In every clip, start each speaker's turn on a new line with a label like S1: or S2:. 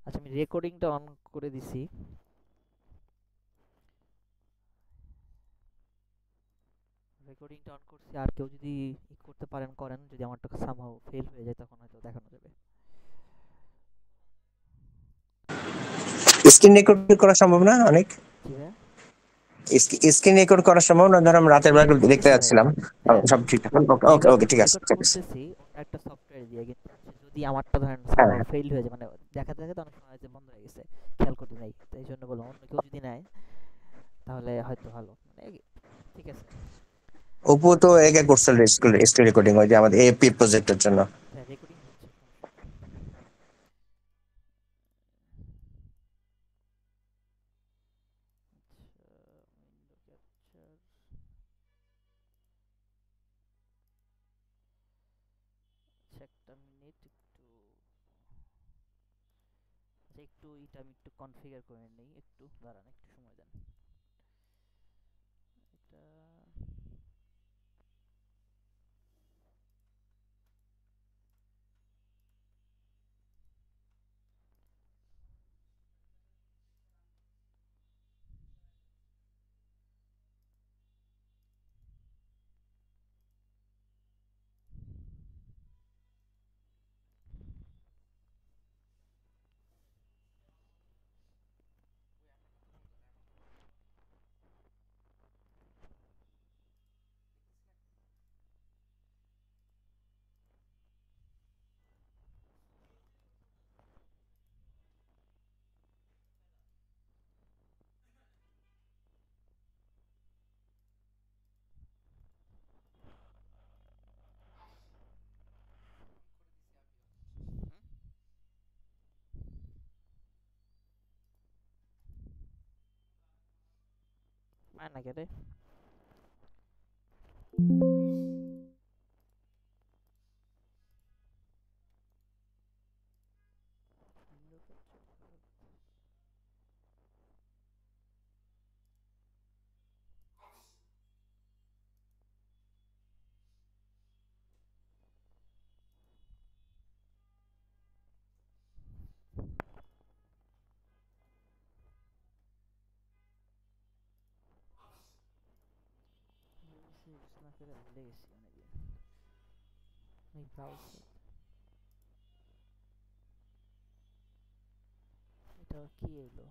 S1: আচ্ছা, আমি রেকর্ডিংটা অন করে দিছি। রেকর্ডিংটা অন করছি, আর কেউ যদি করতে পারেন করেন, যদি আমারটা সামহাউ ফেল হয়ে যায় তখন হয়তো দেখানো যাবে।
S2: স্ক্রিন রেকর্ড করা সম্ভব না অনেক?
S1: জি ভাইয়া?
S2: স্ক্রিন রেকর্ড করা সম্ভব না? ধর আমরা রাতের বেলা দেখতে
S1: করতেছি ভাইয়া।
S2: যাচ্ছিলাম,
S1: হ্যাঁ,
S2: সব ঠিকঠাক। ওকে ওকে, ঠিক আছে,
S1: রেকর্ড
S2: ঠিক আছে।
S1: করতেছি অন্য একটা সফটওয়্যার দিয়ে, কিন্তু যদি আমারটা ধরেন
S2: হ্যাঁ,
S1: সামহাউ ফেল হয়ে যায়, মানে দেখাতে দেখাতে অনেক সময় যে বন্ধ হয়ে গেছে, খেয়াল করি নাই, তো এই জন্য বললাম অন্য কেউ যদি নেয় তাহলে হয়তো ভালো, মানে ঠিক আছে।
S2: অপু তো একে করছিল স্ক্রিন রেকর্ডিং, ওই যে আমাদের এপি প্রজেক্টের জন্য।
S1: হ্যাঁ, রেকর্ডিং হচ্ছে, সমস্যা নেই। আচ্ছা, উইন্ডো ক্যাপচার। আচ্ছা, একটা মিনিট একটু, আচ্ছা একটু এটা আমি একটু কনফিগার করে নেই, একটু দাঁড়ান, একটু সময় দেন। এটা পায় না কেটে। Window capture. না করে ভুলে গেছি অনেকদিন। এই ব্রাউজার, এটা কি এলো?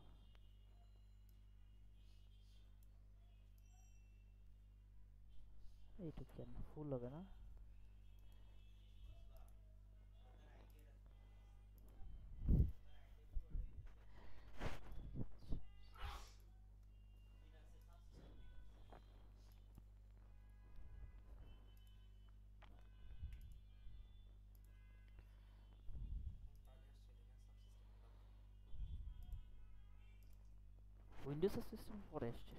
S1: এইটুক কেন ফুল হবে না? উইন্ডোজের সিস্টেম পরে আসছে,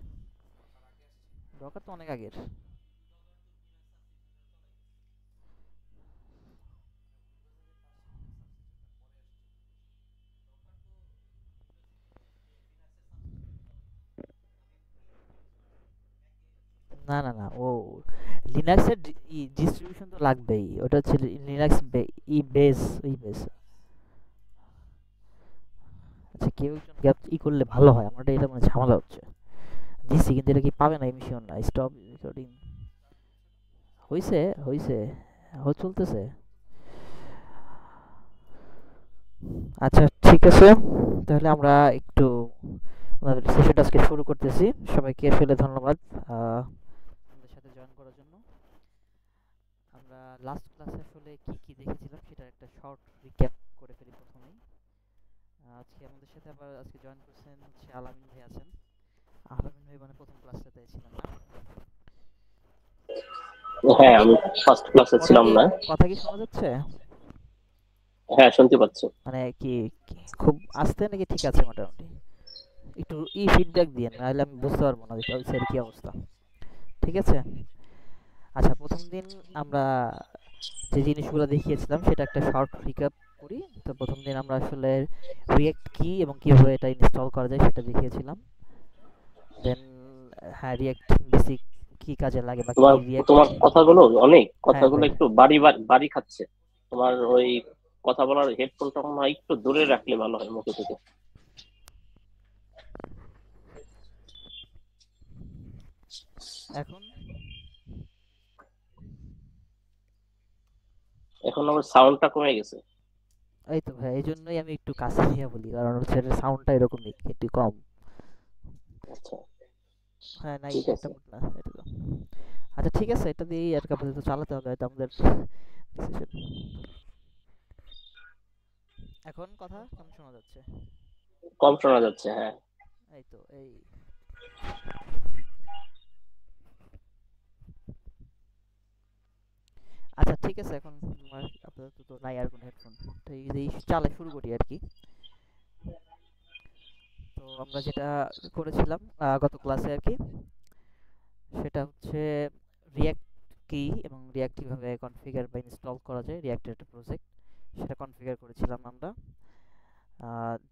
S1: ডকার তো অনেক আগের। না না না, ও লিনাক্সের ডিস্ট্রিবিউশন তো লাগবেই, ওটা হচ্ছে লিনাক্স বেস, ওই বেস। আচ্ছা, কেউ একজন গ্যাপ করলে ভালো হয়, আমার এটা মানে ঝামেলা হচ্ছে। দিছি কিন্তু এটা কি পাবে না এমিশন না, স্টপ রেকর্ডিং। হইছে হইছে, চলতেছে। আচ্ছা ঠিক আছে, তাহলে আমরা একটু আমাদের সেশনটা আজকে শুরু করতেছি। সবাইকে আসলে ধন্যবাদ আমাদের সাথে জয়েন করার জন্য। আমরা লাস্ট ক্লাসে আসলে কি কি দেখেছিলাম সেটা একটা শর্ট রিক্যাপ করে ফেলি প্রথমেই। আজকে আমাদের সাথে আবার আজকে জয়েন করছেন হচ্ছে আলামিন ভাই আছেন। আলামিন ভাই মানে প্রথম ক্লাসটাতে ছিলেন না? কথা
S3: হ্যাঁ,
S1: কি
S3: আমি ফার্স্ট ক্লাসে
S1: কথা
S3: ছিলাম
S1: কি
S3: না।
S1: কথা কি শোনা যাচ্ছে?
S3: হ্যাঁ, শুনতে পাচ্ছি।
S1: মানে খুব আস্তে নাকি ঠিক আছে মোটামুটি? একটু ফিডব্যাক দিয়েন, নাহলে আমি বুঝতে পারবো না যে ওয়েবসাইটে কি অবস্থা। ঠিক আছে। আচ্ছা, প্রথম দিন আমরা যে জিনিসগুলো দেখিয়েছিলাম সেটা একটা শর্ট রিক্যাপ করি। তো প্রথম দিন আমরা আসলে রিয়েক্ট কি এবং কিভাবে এটা ইনস্টল করা যায় সেটা দেখিয়েছিলাম। দেন হ্যাঁ, রিয়েক্ট বেসিক কি কাজে লাগে বা কি
S3: তোমার
S1: রিয়েক্ট।
S3: তোমার কথাগুলো
S1: হ্যাঁ
S3: কথাগুলো
S1: ভাই।
S3: একটু বাড়ি বাড়ি বাড়ি খাচ্ছে। তোমার ওই কথা বলার হেডফোনটা মনে হয় একটু দূরে রাখলে ভালো হয় মুখে থেকে।
S1: এখন
S3: এখন আমার সাউন্ডটা কমে গেছে।
S1: এই তো ভাই, এই জন্যই আমি একটু কাছে নিয়ে বলি, কারণ হচ্ছে সাউন্ডটা এরকমই একটু কম।
S3: আচ্ছা,
S1: হ্যাঁ, নাই
S3: ঠিক
S1: একটা
S3: আছে।
S1: ফুট না এটা তো। আচ্ছা ঠিক আছে, এটা দিয়েই আর কি আপাতত চালাতে হবে, এটা আমাদের ডিসিশন। এখন কথা কেমন শোনা যাচ্ছে?
S3: কম শোনা যাচ্ছে, হ্যাঁ।
S1: এই তো এই। আচ্ছা ঠিক আছে, এখন তোমার আপাতত তো নাই আর কোনো হেডফোন, তো এই দিয়েই চালা শুরু করি আর কি। তো আমরা যেটা করেছিলাম গত ক্লাসে আর কি, সেটা হচ্ছে রিয়াক্ট কি এবং রিয়াক্ট কিভাবে কনফিগার বা ইনস্টল করা যায়, রিয়াক্টের একটা প্রজেক্ট, সেটা কনফিগার করেছিলাম আমরা।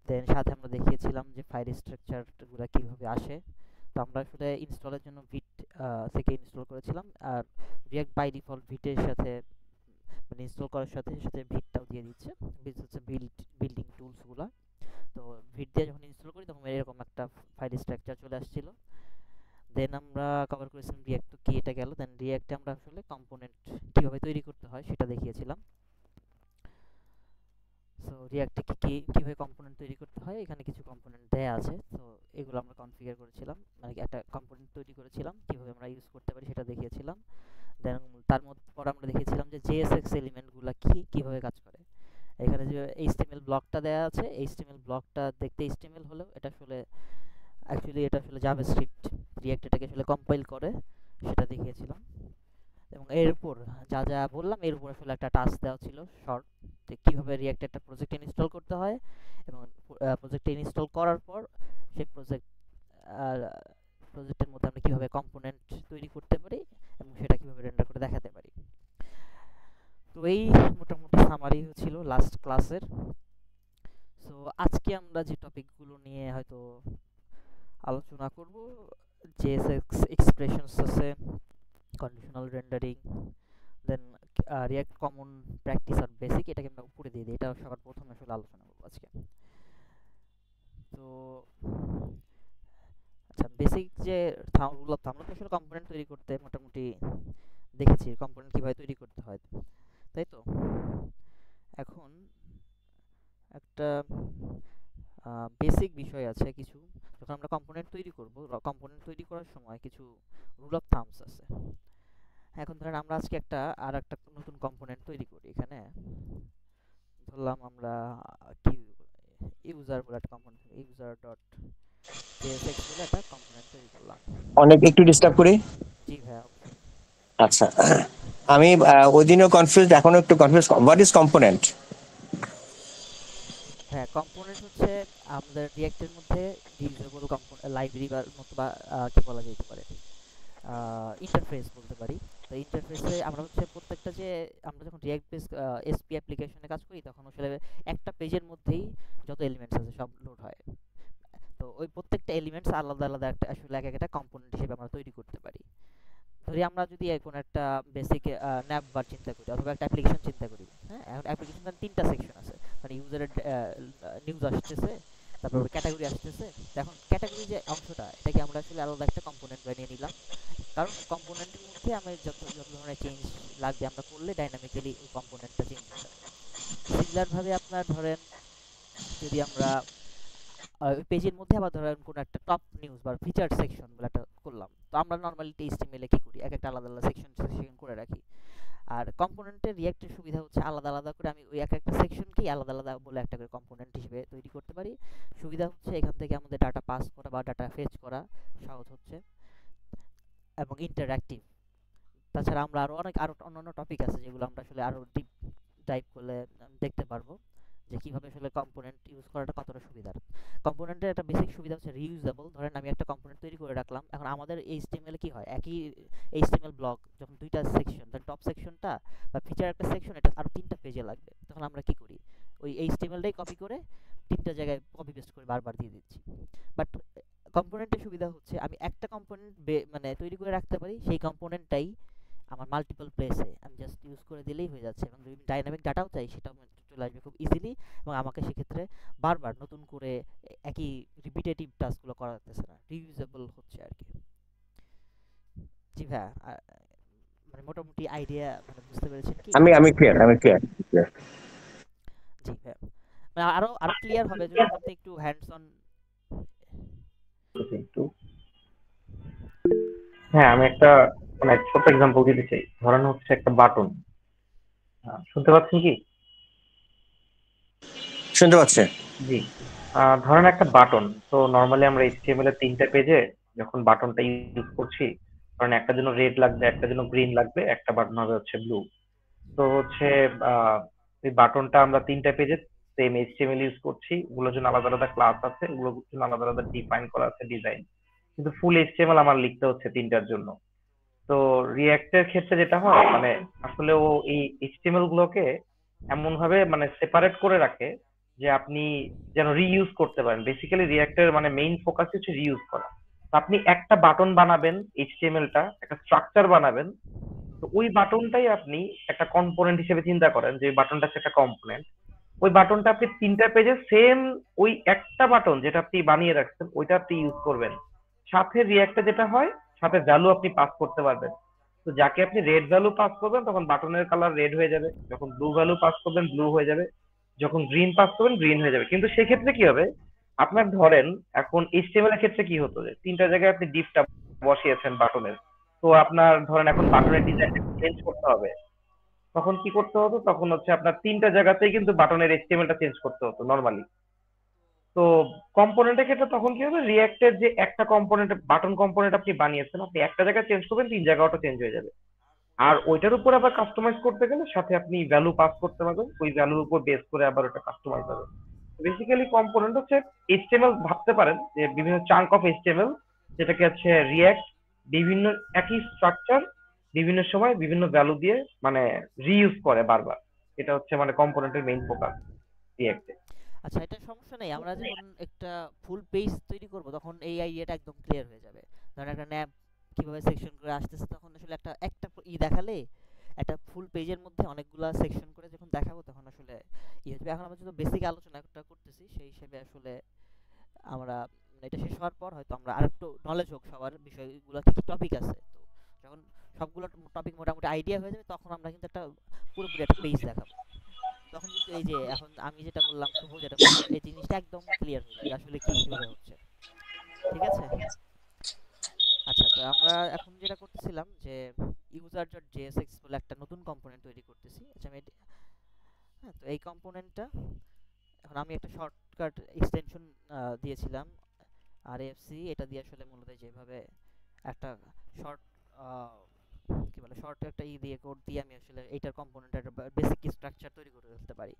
S1: দেন সাথে আমরা দেখিয়েছিলাম যে ফাইল স্ট্রাকচারগুলো কিভাবে আসে। তো আমরা আসলে ইনস্টলের জন্য ভিট থেকে ইনস্টল করেছিলাম, আর রিয়াক্ট বাই ডিফল্ট ভিটের সাথে মানে ইনস্টল করার সাথে সাথে ভিটটাও দিয়ে দিচ্ছে, ভিট হচ্ছে বিল্ডিং টুলসগুলো। তো ভিট দিয়ে যখন ইনস্টল করি তখন এরকম একটা ফাইল স্ট্রাকচার চলে আসছিল। দেন আমরা কভার করেছিলাম রিয়াক্ট, তো কি এটা গেল। দেন রিয়াক্টে আমরা আসলে কম্পোনেন্ট কিভাবে তৈরি করতে হয় সেটা দেখিয়েছিলাম। সো রিয়াক্টে কিভাবে কম্পোনেন্ট তৈরি করতে হয়, এখানে কিছু কম্পোনেন্ট দেয়া আছে, তো এগুলো আমরা কনফিগার করেছিলাম, মানে একটা কম্পোনেন্ট তৈরি করেছিলাম, কিভাবে আমরা ইউজ করতে পারি সেটা দেখিয়েছিলাম। দেন তার মধ্যে পর আমরা দেখিয়েছিলাম যে জেএসএক্স এলিমেন্টগুলো কিভাবে কাজ করে। এখানে যে এইচটিএমএল ব্লকটা দেয়া আছে, এইচটিএমএল ব্লকটা দেখতে এইচটিএমএল হলেও এটা আসলে অ্যাকচুয়ালি এটা আসলে জাভাস্ক্রিপ্ট। রিয়াক্ট এটাকে আসলে কম্পাইল করে, সেটা দেখিয়েছিলাম। এবং এর উপর যা যা বললাম এর উপর আসলে একটা টাস্ক দেওয়া ছিল শর্ট, যে কীভাবে রিয়াক্ট একটা প্রজেক্ট ইনস্টল করতে হয়, এবং প্রজেক্টে ইনস্টল করার পর সেই প্রজেক্টের মধ্যে আমরা কীভাবে কম্পোনেন্ট তৈরি করতে পারি এবং সেটা কীভাবে রেন্ডার করে দেখাতে পারি। তো এই মোটামুটি সামারি ছিল লাস্ট ক্লাসের। সো আজকে আমরা যে টপিকগুলো নিয়ে হয়তো আলোচনা করব, জেএসএক্স এক্সপ্রেশনস আছে, কন্ডিশনাল রেন্ডারিং, দেন রিয়াক্ট কমন প্র্যাকটিস আর বেসিক, এটাকে আমরা উপরে দিয়ে দিই, এটা সবার প্রথমে আসলে আলোচনা করবো আজকে। তো আচ্ছা, বেসিক যে রুল অফ থাম্ব, আসলে কম্পোনেন্ট তৈরি করতে মোটামুটি দেখেছি কম্পোনেন্ট কীভাবে তৈরি করতে হয়, তাই তো। এখন একটা বেসিক বিষয় আছে কিছু, যখন আমরা কম্পোনেন্ট তৈরি করব, কম্পোনেন্ট তৈরি করার সময় কিছু রুল অফ থাম্বস আছে। এখন ধরেন আমরা আজকে আর একটা নতুন কম্পোনেন্ট তৈরি করি, এখানে ধরলাম আমরা কি ইউজার বলে একটা কম্পোনেন্ট, ইউজার ডট জেএসএক্স বলে একটা কম্পোনেন্ট তৈরি করলাম।
S2: অনেক একটু ডিস্টার্ব করি।
S1: জি ভাইয়া, অবশ্যই।
S2: আচ্ছা, আমি ওই দিনও কনফিউজ, এখনো একটু কনফিউজ। What is component?
S1: হ্যাঁ, কম্পোনেন্ট হচ্ছে আমাদের রিঅ্যাক্টের মধ্যে রিউজেবল কম্পোনেন্ট লাইব্রেরি বা মতো, বা কি বলা যেতে পারে, ইন্টারফেস বলতে পারি। তো ইন্টারফেসে আমরা হচ্ছে প্রত্যেকটা যে আমরা যখন রিঅ্যাক্ট বেস এসপি অ্যাপ্লিকেশনে কাজ করি, তখন আসলে একটা পেজের মধ্যেই যত এলিমেন্টস আছে সব লোড হয়। তো ওই প্রত্যেকটা এলিমেন্টস আলাদা আলাদা একটা আসলে এক একটা কম্পোনেন্ট হিসেবে আমরা তৈরি করতে পারি। ধরি আমরা যদি কোনো একটা বেসিক ন্যাব বার চিন্তা করি অথবা একটা অ্যাপ্লিকেশন চিন্তা করি, হ্যাঁ, এখন অ্যাপ্লিকেশন তিনটা সেকশন আছে, মানে ইউজারের নিউজ আসতেছে, তারপর ক্যাটাগরি আসতেছে। তো এখন ক্যাটাগরি যে অংশটা, এটাকে আমরা আসলে আলাদা একটা কম্পোনেন্ট বানিয়ে নিলাম, কারণ কম্পোনেন্টের মধ্যে আমরা যত যত ধরনের চেঞ্জ লাগবে আমরা করলে ডাইনামিক্যালি ওই কম্পোনেন্টটা চেঞ্জ হয়ে যাবে। সিমিলারভাবে আপনার ধরেন যদি আমরা ওই পেজের মধ্যে আবার ধরেন কোনো একটা টপ নিউজ বা ফিচার সেকশন বলে একটা করলাম, তো আমরা নর্মালি এইচটিএমএল এ কি করি, এক একটা আলাদা আলাদা সেকশন সেকশন করে রাখি। আর কম্পোনেন্টের রিঅ্যাক্টের সুবিধা হচ্ছে আলাদা আলাদা করে আমি ওই এক একটা সেকশনকেই আলাদা আলাদা বলে একটা করে কম্পোনেন্ট হিসেবে তৈরি করতে পারি। সুবিধা হচ্ছে এখান থেকে আমাদের ডাটা পাস করা বা ডাটা ফেচ করা সহজ হচ্ছে, এবং ইন্টারঅ্যাক্টিভ। তাছাড়া আমরা আরো অন্যান্য টপিক আছে যেগুলো আমরা আসলে আরো ডিপ ডাইভ করলে দেখতে পারবো যে কিভাবে আসলে কম্পোনেন্ট ইউজ করাটা কতটা সুবিধার। কম্পোনেন্টের একটা বেসিক সুবিধা হচ্ছে রিইউজেবল। ধরেন আমি একটা কম্পোনেন্ট তৈরি করে রাখলাম, এখন আমাদের এইচটিএমএল এ কি হয়, একই এইচটিএমএল ব্লক যখন দুইটা সেকশন, ধরেন টপ সেকশনটা বা ফিচার একটা সেকশন, এটা আরো তিনটা পেজে লাগবে, তখন আমরা কি করি, ওই এইচটিএমএলটাই কপি করে তিনটা জায়গায় কপি পেস্ট করে বারবার দিয়ে দিচ্ছি। বাট কম্পোনেন্টের সুবিধা হচ্ছে আমি একটা কম্পোনেন্ট মানে তৈরি করে রাখতে পারি, সেই কম্পোনেন্টটাই আমার মাল্টিপল প্লেসে আমি জাস্ট ইউজ করে দিলেই হয়ে যাচ্ছে, এবং যদি ডাইনামিক ডাটাও চাই সেটাও চলে চলে আসবে খুব ইজিলি, এবং আমাকে সেক্ষেত্রে বারবার নতুন করে একই রিপিটেটিভ টাস্কগুলো করাতেছে না, রিউজেবল হচ্ছে আর কি। জি ভাইয়া, মানে মোটামুটি আইডিয়া মানে বুঝতে পেরেছেন কি?
S2: আমি ক্লিয়ার।
S1: জি ভাইয়া, মানে আরো আরো ক্লিয়ার হবে যখন আপনি একটু হ্যান্ডস অন।
S4: একটু হ্যাঁ, আমি একটা মানে ছোট এক্সাম্পল দিতে চাই। ধরেন হচ্ছে একটা বাটন, শুনতে পাচ্ছেন কি?
S2: শুনতে পাচ্ছে?
S4: জি। ধরেন একটা বাটন, তো নর্মালি আমরা এইচটিএমএল এর 3টা পেজে যখন বাটনটা ইউজ করছি, কারণ একটা জন্য রেড লাগবে, একটা জন্য গ্রিন লাগবে, একটা বাটন হবে হচ্ছে ব্লু। তো হচ্ছে এই বাটনটা আমরা 3টা পেজে সেম এইচটিএমএল ইউজ করছি, ওগুলোর জন্য আলাদা আলাদা ক্লাস আছে, ওগুলোর জন্য আলাদা আলাদা ডিফাইন করা আছে ডিজাইন, কিন্তু ফুল এইচটিএমএল আমার লিখতে হচ্ছে 3টার জন্য। তো রিয়াক্টের ক্ষেত্রে যেটা হয় মানে আসলে ও এই এইচটিএমএল গুলোকে এমন ভাবে মানে সেপারেট করে রাখে যে আপনি যেন রিইউজ করতে পারেন। বেসিক্যালি রিয়াক্টের মানে মেইন ফোকাস হচ্ছে রিইউজ করা। তো আপনি একটা বাটন বানাবেন, এইচটিএমএলটা একটা স্ট্রাকচার বানাবেন, তো ওই বাটনটাই আপনি একটা কম্পোনেন্ট হিসেবে চিন্তা করেন যে বাটনটা হচ্ছে একটা কম্পোনেন্ট। ওই বাটনটা আপনি 3টা পেজে সেম ওই একটা বাটন যেটা আপনি বানিয়ে রাখছেন ওইটা আপনি ইউজ করবেন। সাথে রিয়াক্টে যেটা হয়, সাথে ভ্যালু আপনি পাস করতে পারবেন। তো যাকে আপনি রেড ভ্যালু পাস করবেন তখন বাটনের কালার রেড হয়ে যাবে, যখন ব্লু ভ্যালু পাস করবেন ব্লু হয়ে যাবে, যখন গ্রিন পাস করবেন গ্রিন হয়ে যাবে। কিন্তু সেক্ষেত্রে কি হবে, আপনার ধরেন এখন এইচটিএমএল এর ক্ষেত্রে কি হতো যে 3টা জায়গায় আপনি ডিপটা বসিয়েছেন বাটনের, তো আপনার ধরেন এখন বাটনের ডিজাইনটা চেঞ্জ করতে হবে, তখন কি করতে হতো, তখন হচ্ছে আপনার 3টা জায়গাতেই কিন্তু বাটনের এইচটিএমএলটা চেঞ্জ করতে হতো নর্মালি। তো কম্পোনেন্টের ক্ষেত্রে তখন কি হবে, রিয়াক্টের যে একটা কম্পোনেন্ট বাটন কম্পোনেন্ট আপনি বানিয়েছেন, আপনি একটা জায়গায় চেঞ্জ করবেন 3 জায়গা অটো চেঞ্জ হয়ে যাবে। আর ওইটার উপর আবার কাস্টমাইজ করতে গেলে সাথে আপনি ভ্যালু পাস করতে পারবেন, ওই ভ্যালুর উপর বেস করে আবার ওটা কাস্টমাইজ হবে। বেসিক্যালি কম্পোনেন্ট হচ্ছে এইচটিএমএল ভাবতে পারেন যে বিভিন্ন চাঙ্ক অফ এইচটিএমএল, যেটাকে হচ্ছে রিয়াক্ট বিভিন্ন একই স্ট্রাকচার বিভিন্ন সময় বিভিন্ন ভ্যালু দিয়ে মানে রিইউজ করে বারবার। এটা হচ্ছে মানে কম্পোনেন্টের মেইন ফোকাস রিয়াক্টে।
S1: আচ্ছা, এটা সমস্যা নেই, আমরা যখন একটা ফুল পেজ তৈরি করব তখন এই আইডিয়াটা একদম ক্লিয়ার হয়ে যাবে। ধরেন একটা ন্যাপ কিভাবে সেকশন করে আসতেছে, তখন আসলে একটা একটা দেখালে একটা ফুল পেজের মধ্যে অনেকগুলা সেকশন করে যখন দেখাবো তখন আসলে হয়ে যাবে। এখন আমরা যদি বেসিক আলোচনাটা করতেছি সেই হিসেবে আসলে আমরা এটা শেষ হওয়ার পর হয়তো আমরা আরেকটু নলেজ হোক সবার বিষয়গুলো কি কি টপিক আছে, তো যখন সবগুলো টপিক মোটামুটি আইডিয়া হয়ে যাবে তখন আমরা কিন্তু একটা পুরোপুরি একটা পেজ দেখাবো। তখন কিন্তু এই যে এখন আমি যেটা বললাম, শুভ যেটা বললাম, এই জিনিসটা একদম ক্লিয়ার হয়ে যাবে আসলে কি কিভাবে হচ্ছে। ঠিক আছে? আচ্ছা, তো আমরা এখন যেটা করতেছিলাম যে user.jsx বলে একটা নতুন কম্পোনেন্ট তৈরি করতেছি। আচ্ছা, হ্যাঁ, তো এই কম্পোনেন্টটা এখন আমি একটা শর্টকাট এক্সটেনশন দিয়েছিলাম আরএফসি, এটা দিয়ে আসলে মূলত যেভাবে একটা শর্ট কি বলে শর্ট একটা দিয়ে কোড দিয়ে আমি আসলে এইটার কম্পোনেন্টের বেসিক স্ট্রাকচার তৈরি করে ফেলতে পারি।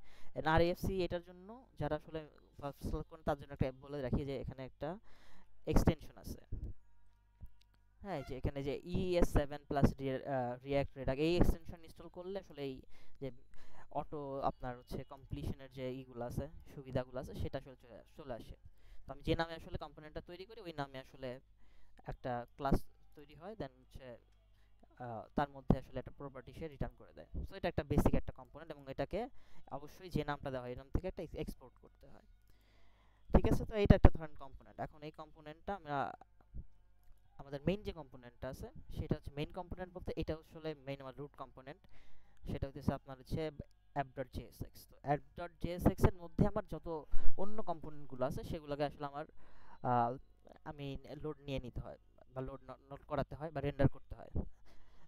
S1: আরএফসি এটার জন্য যারা আসলে ফার্স্ট সিলেক্ট করেন তার জন্য একটা বলে রাখি যে এখানে একটা এক্সটেনশন আছে। হ্যাঁ, যে এখানে যে ES7 প্লাস রিয়াক্ট রেডাক এই এক্সটেনশন ইনস্টল করলে আসলে এই যে অটো আপনার হচ্ছে কমপ্লিশনের যে ইগুলো আছে সুবিধাগুলো আছে সেটা আসলে চলে আসে। তো আমি যে নামে আসলে কম্পোনেন্টটা তৈরি করি ওই নামে আসলে একটা ক্লাস তৈরি হয়, দেন হচ্ছে তার মধ্যে আসলে একটা প্রপার্টি সে রিটার্ন করে দেয়। সো এটা একটা বেসিক একটা কম্পোনেন্ট এবং এটাকে অবশ্যই যে নামটা দেওয়া হয় এই নাম থেকে একটা এক্সপোর্ট করতে হয়। ঠিক আছে? তো এটা একটা ধরেন কম্পোনেন্ট। এখন এই কম্পোনেন্টটা আমরা আমাদের মেইন যে কম্পোনেন্টটা আছে সেটা হচ্ছে মেইন কম্পোনেন্ট বলতে এটা আসলে মেইন আমার রুট কম্পোনেন্ট, সেটা হচ্ছে আপনার হচ্ছে app.jsx। তো app.jsx এর মধ্যে আমার যত অন্য কম্পোনেন্টগুলো আছে সেগুলোকে আসলে আমার আমি লোড নিয়ে নিতে হয় বা লোড নোট করাতে হয় বা রেন্ডার করতে হয়,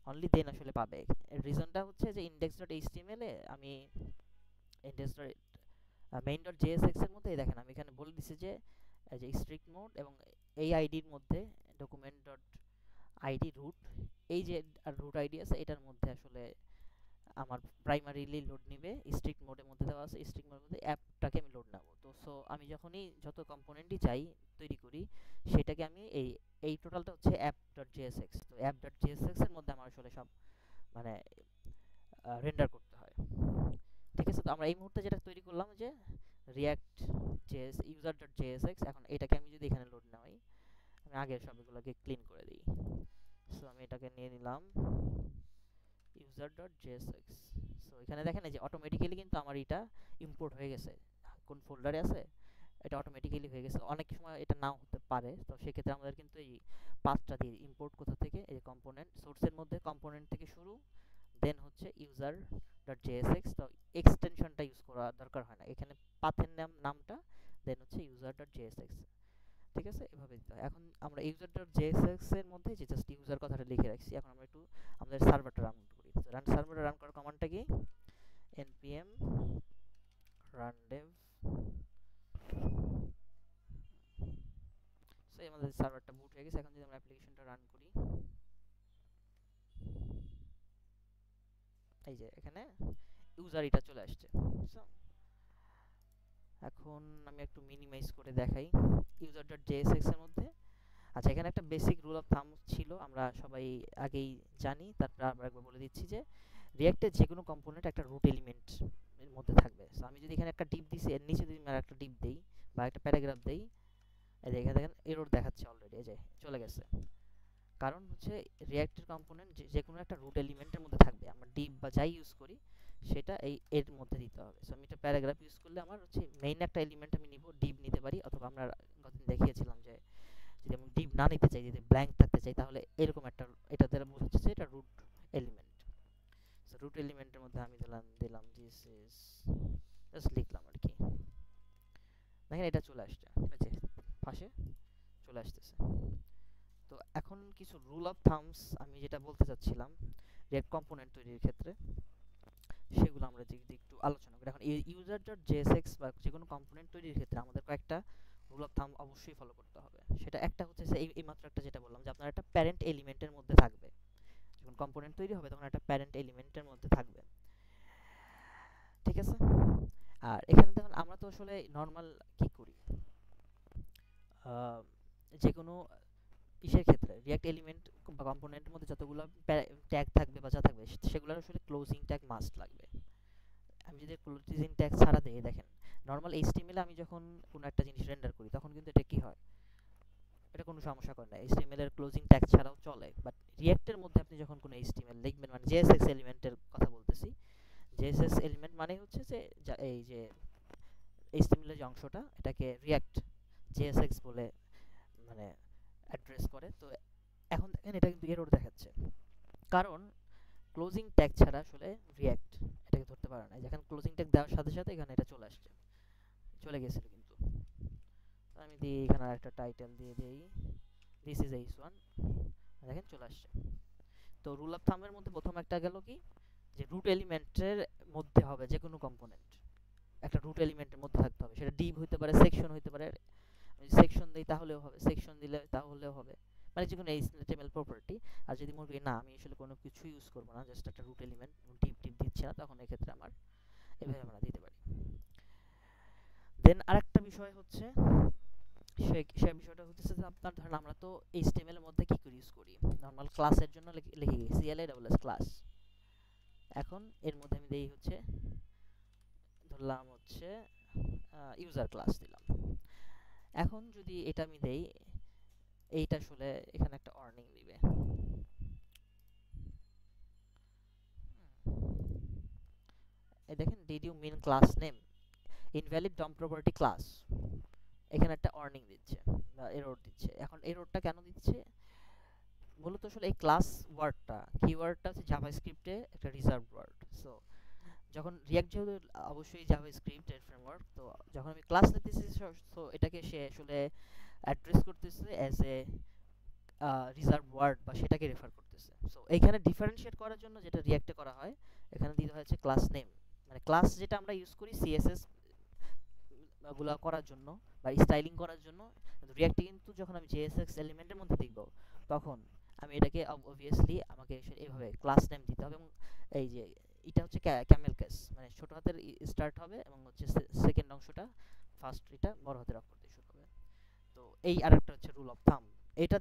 S1: অনলি দেন আসলে পাবে। এর রিজনটা হচ্ছে যে index.html এ আমি main.jsx এর মধ্যে দেখেন আমি এখানে বলে দিছি যে যে স্ট্রিক্ট মোড এবং এই আইডির মধ্যে document.id রুট, এই যে রুট আইডি আছে এটার মধ্যে আসলে আমার প্রাইমারিলি লোড নিবে স্ট্রিক্ট মোডের মধ্যে দেওয়া আছে, স্ট্রিক্ট মোডের মধ্যে অ্যাপটাকে আমি লোড নেব। তো সো আমি যখনই যত কম্পোনেন্টই চাই তৈরি করি সেটাকে আমি এই টোটালটা হচ্ছে app.jsx। তো app.jsx এর মধ্যে আমার আসলে সব মানে রেন্ডার করতে হয়। ঠিক আছে? তো আমরা এই মুহূর্তে যেটা তৈরি করলাম যে রিয়াক্ট জেএস user.jsx, এখন এটাকে আমি যদি এখানে লোড নেওয়াই, আমি আগের সবগুলোকে ক্লিন করে দিই। সো আমি এটাকে নিয়ে নিলাম user.jsx। সো এখানে দেখেন এই যে অটোমেটিক্যালি কিন্তু আমার এটা ইম্পোর্ট হয়ে গেছে, কোন ফোল্ডারে আছে এটা অটোমেটিক্যালি হয়ে গেছে। অনেক সময় এটা নাও হতে পারে, তো সেক্ষেত্রে আমাদের কিন্তু এই পাথটা দিয়ে ইম্পোর্ট কোথা থেকে, এই কম্পোনেন্ট সোর্সের মধ্যে কম্পোনেন্ট থেকে শুরু, দেন হচ্ছে user.jsx। তো এক্সটেনশনটা ইউজ করা দরকার হয় না, এখানে পাথের নামটা দেন হচ্ছে user.jsx। ঠিক আছে, এভাবে দিতে হয়। এখন আমরা user.jsx এর মধ্যে যে জাস্ট ইউজার কথাটা লিখে রাখছি, এখন আমরা একটু আমাদের সার্ভারটা রান করি। তো সার্ভারটা রান করার কমান্ডটা কি, npm rundev। সো আমাদের সার্ভারটা বুট হয়ে গেছে। এখন যদি আমরা অ্যাপ্লিকেশনটা রান করি, এই যে এখানে ইউজার এটা চলে আসছে। সো এখন আমি একটু মিনিমাইজ করে দেখাই user.jsx এর মধ্যে। আচ্ছা, এখানে একটা বেসিক রুল অফ থাম্ব ছিল, আমরা সবাই আগেই জানি, তারপর আমরা একবার বলে দিচ্ছি যে রিঅ্যাক্টের যে কোনো কম্পোনেন্ট একটা রুট এলিমেন্ট এর মধ্যে থাকবে। সো আমি যদি এখানে একটা ডিপ দিছি, এর নিচে যদি আমি একটা ডিপ দেই বা একটা প্যারাগ্রাফ দেই, এই দেখেন দেখেন এরর দেখাচ্ছে অলরেডি, এই যে চলে গেছে। কারণ হচ্ছে রিঅ্যাক্টের কম্পোনেন্ট যে কোনো একটা রুট এলিমেন্টের মধ্যে থাকবে, আমরা ডিপ বা যাই ইউজ করি সেটা এর মধ্যে দিতে হবে। সো আমি একটা প্যারাগ্রাফ ইউজ করলে আমার হচ্ছে মেইন একটা এলিমেন্ট আমি নিব, ডিপ নিতে পারি, অথবা আমরা গতদিন দেখিয়েছিলাম যে যদি আমি ডিপ না নিতে চাই, যদি ব্ল্যাঙ্ক থাকতে চাই, তাহলে এরকম একটা, এটা দ্বারা বোঝাচ্ছে যে এটা রুট এলিমেন্ট। সো রুট এলিমেন্টের মধ্যে আমি দিলাম দিস ইজ, জাস্ট লিখলাম আর কি। দেখেন এটা চলে আসছে, ঠিক আছে, পাশে চলে আসতেছে। তো এখন কিছু রুল অফ থাম্বস আমি যেটা বলতে চাচ্ছিলাম রিঅ্যাক্ট কম্পোনেন্ট তৈরির ক্ষেত্রে, সেগুলো আমরা যদি একটু আলোচনা করি। এখন user.jsx বা যে কোনো কম্পোনেন্ট তৈরির ক্ষেত্রে আমাদের কয়েকটা রুল অফ থাম্ব অবশ্যই ফলো করতে হবে। সেটা একটা হচ্ছে এই মাত্র একটা যেটা বললাম যে আপনার একটা প্যারেন্ট এলিমেন্টের মধ্যে থাকবে, যখন কম্পোনেন্ট তৈরি হবে তখন একটা প্যারেন্ট এলিমেন্টের মধ্যে থাকবে। ঠিক আছে, আর এখানে দেখুন আমরা তো আসলে নর্মাল কি করি, যে কোনো ইসের ক্ষেত্রে রিঅ্যাক্ট এলিমেন্ট বা কম্পোনেন্টের মধ্যে যতগুলো ট্যাগ থাকবে বা যা থাকবে সেগুলোর আসলে ক্লোজিং ট্যাগ মাস্ট লাগবে। আমি যদি ক্লোজিং ট্যাগ ছাড়া দিই, দেখেন নর্মাল HTML এ আমি যখন কোনো একটা জিনিস রেন্ডার করি তখন কিন্তু এটা কি হয়, এটা কোনো সমস্যা করে না, HTML এর ক্লোজিং ট্যাগ ছাড়াও চলে। বাট রিঅ্যাক্টের মধ্যে আপনি যখন কোনো HTML লিখবেন, মানে JSX এলিমেন্টের কথা বলতেছি, JSX এলিমেন্ট মানে হচ্ছে যে এই যে HTML এর যে অংশটা এটাকে রিঅ্যাক্ট JSX বলে মানে অ্যাড্রেস করে। তো এখন দেখেন এটা কিন্তু এরর দেখাচ্ছে, কারণ ক্লোজিং ট্যাগ ছাড়া আসলে রিঅ্যাক্ট এটাকে ধরতে পারে না। যেখানে ক্লোজিং ট্যাগ দেওয়ার সাথে সাথে এখানে এটা চলে আসছে, চলে গেছিল কিন্তু। আমি দিই এখানে একটা টাইটেল দিয়ে দেই, দিস ইজ h1, দেখেন চলে আসছে। তো রুল অফ থাম্বের মধ্যে প্রথম একটা গেল কি, যে রুট এলিমেন্টের মধ্যে হবে যে কোনো কম্পোনেন্ট একটা রুট এলিমেন্টের মধ্যে থাকতে হবে, সেটা ডিভ হইতে পারে, সেকশন হইতে পারে, আমি সেকশন দেই তাহলেও হবে, সেকশন দিলে তাহলেও হবে, মানে যে কোনো HTML প্রপার্টি। আর যদি মনে করি না আমি আসলে কোনো কিছু ইউজ করবো না, জাস্ট একটা রুট এলিমেন্ট ডিপ দিচ্ছি না, তখন এক্ষেত্রে আমার এভাবে আমরা দিতে পারি। দেন আরেকটা বিষয় হচ্ছে, সেই বিষয়টা হচ্ছে যে আপনার ধরেন আমরা তো HTML এর মধ্যে কি করে ইউজ করি, নরমাল ক্লাসের জন্য লিখে CLASS ক্লাস। এখন এর মধ্যে আমি দেই হচ্ছে, ধরলাম হচ্ছে ইউজার ক্লাস দিলাম। এখন যদি এটা আমি দেই, এইটা আসলে এখানে একটা ওয়ার্নিং দিবে, এই দেখেন did you mean class name invalid DOM property class, এখানে একটা ওয়ার্নিং দিচ্ছে বা এরর দিচ্ছে। এখন এররটা কেন দিচ্ছে, মূলত আসলে এই ক্লাস ওয়ার্ডটা, কিওয়ার্ডটা হচ্ছে জাভাস্ক্রিপ্টে একটা রিজার্ভ ওয়ার্ড। সো যখন রিঅ্যাক্ট যেহেতু অবশ্যই জাভাস্ক্রিপ্ট এর ফ্রেমওয়ার্ক, তো যখন আমি ক্লাস নিতেছি, সো এটাকে সে আসলে অ্যাড্রেস করতেছে অ্যাজ এ রিজার্ভ ওয়ার্ড বা সেটাকে রেফার করতেছে। সো এইখানে ডিফারেনশিয়েট করার জন্য যেটা রিঅ্যাক্টে করা হয়, এখানে দিতে হচ্ছে ক্লাস নেম, মানে ক্লাস যেটা আমরা ইউজ করি CSS গুলা করার জন্য বা স্টাইলিং করার জন্য, রিঅ্যাক্টে কিন্তু যখন আমি JSX এলিমেন্টের মধ্যে দেখব তখন আমি এটাকে অবভিয়াসলি আমাকে এইভাবে ক্লাস নেম দিতে হবে। এবং এই যে এটা হচ্ছে ক্যামেল কেস, মানে ছোট হাতের স্টার্ট হবে এবং হচ্ছে সেকেন্ড অংশটা ফার্স্ট এটা বড় হাতের অক্ষর দিয়ে শুরু হবে। তো এই আরেকটা হচ্ছে রুল অফ থাম্ব, এটা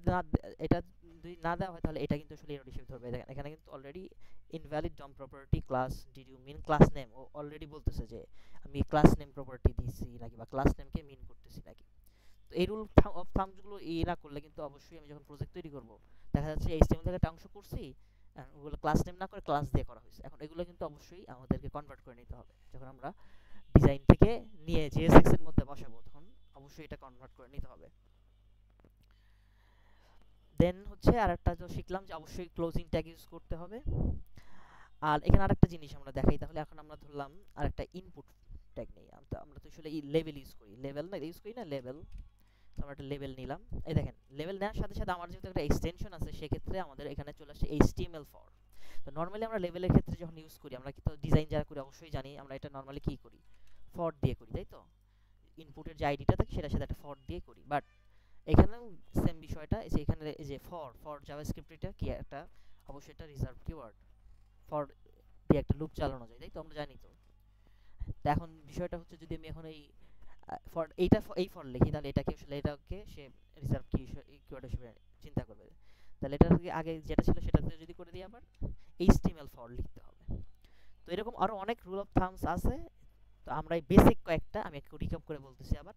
S1: যদি না দেওয়া হয় তাহলে এটা কিন্তু আসলে এরর হিসেবে ধরবে। দেখেন এখানে কিন্তু already invalid DOM property class did you mean class name, ও অলরেডি বলতেছে যে আমি ক্লাস নেম প্রপার্টি দিছি নাকি বা ক্লাস নেমকে মিন করতেছি নাকি। তো এই রুল অফ থাম্বস গুলো না করলে কিন্তু অবশ্যই আমি যখন প্রজেক্ট তৈরি করব, দেখা যাচ্ছে HTML থেকে একটা অংশ করছি, ওগুলো ক্লাস নেম না করে ক্লাস দিয়ে করা হয়েছে। এখন এগুলো কিন্তু অবশ্যই আমাদেরকে কনভার্ট করে নিতে হবে যখন আমরা ডিজাইন থেকে নিয়ে জেএসএক্স এর মধ্যে বসাবো, তখন অবশ্যই এটা কনভার্ট করে নিতে হবে। দেন হচ্ছে আরেকটা তো শিখলাম যে অবশ্যই ক্লোজিং ট্যাগ ইউজ করতে হবে। আর এখানে আরেকটা জিনিস আমরা দেখাই, তাহলে এখন আমরা ধরলাম আরেকটা ইনপুট ট্যাগ নেই। আমরা তো আসলে লেভেল ইউজ করি, লেভেল না ইউজ করি না, লেভেল। তো আমরা একটা লেভেল নিলাম। এই দেখেন লেভেল নেওয়ার সাথে সাথে আমার যেহেতু একটা এক্সটেনশন আছে, সেক্ষেত্রে আমাদের এখানে চলে আসছে HTML ফর। তো নর্মালি আমরা লেভেলের ক্ষেত্রে যখন ইউজ করি, আমরা কিন্তু ডিজাইন যারা করি অবশ্যই জানি আমরা এটা নর্মালি কি করি, ফর দিয়ে করি, তাই তো? ইনপুটের যে আইডিটা থাকে সেটার সাথে একটা ফর দিয়ে করি। বাট এখানেও সেম বিষয়টা, এই যে এখানে এই যে ফর জাভাস্ক্রিপ্ট, এটা কি একটা অবশ্যই একটা রিজার্ভ কিওয়ার্ড, ফর দিয়ে একটা লুপ চালানো যায়, তাই তো? আমরা জানি তো। তো এখন বিষয়টা হচ্ছে যদি আমি এখন এই ফর এইটা এই ফর লিখি, তাহলে এটাকে আসলে এটাকে সে রিজার্ভ কিওয়ার্ড হিসেবে চিন্তা করবে। তাহলে এটা আগে যেটা ছিল সেটাতে যদি করে দিই, আবার HTML ফর লিখতে হবে। তো এরকম আরো অনেক রুল অফ থামস আছে। তো আমরা এই বেসিক কয়েকটা আমি একটু রিক্যাপ করে বলতেছি আবার।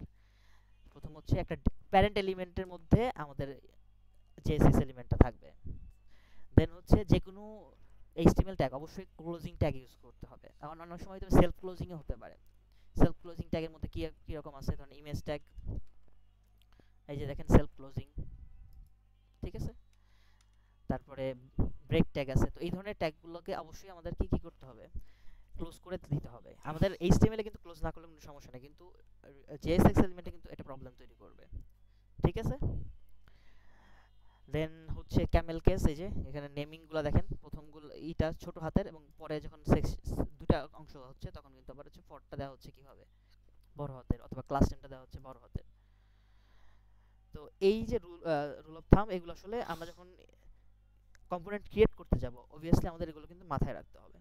S1: প্রথম হচ্ছে একটা প্যারেন্ট এলিমেন্টের মধ্যে আমাদের জেএসএক্স এলিমেন্টটা থাকবে। দেন হচ্ছে যে কোনো HTML ট্যাগ অবশ্যই ক্লোজিং ট্যাগ ইউজ করতে হবে। এখন অনেক সময় তো সেলফ ক্লোজিংও হতে পারে। সেলফ ক্লোজিং ট্যাগের মধ্যে কি রকম আছে, ধরুন ইমেজ ট্যাগ, এই যে দেখেন সেলফ ক্লোজিং, ঠিক আছে? তারপরে ব্রেক ট্যাগ আছে। তো এই ধরনের ট্যাগগুলোকে অবশ্যই আমাদের কি করতে হবে, ক্লোজ করে দিতে হবে। আমাদের HTML এ কিন্তু ক্লোজ না করলে কোনো সমস্যা নেই, কিন্তু JSX এলিমেন্টে কিন্তু এটা প্রবলেম তৈরি করবে, ঠিক আছে? দেন হচ্ছে ক্যামেল কেস, এই যে এখানে নেমিং গুলো দেখেন, প্রথমগুলো এইটা ছোট হাতের, এবং পরে যখন দুটা অংশ হচ্ছে তখন কিন্তু আবার হচ্ছে ফরটা দেওয়া হচ্ছে কিভাবে, বড় হাতের, অথবা ক্লাস নেমটা দেওয়া হচ্ছে বড় হাতের। তো এই যে রুল অফ থাম, এগুলো আসলে আমরা যখন কম্পোনেন্ট ক্রিয়েট করতে যাব অবভিয়াসলি আমাদের এগুলো কিন্তু মাথায় রাখতে হবে।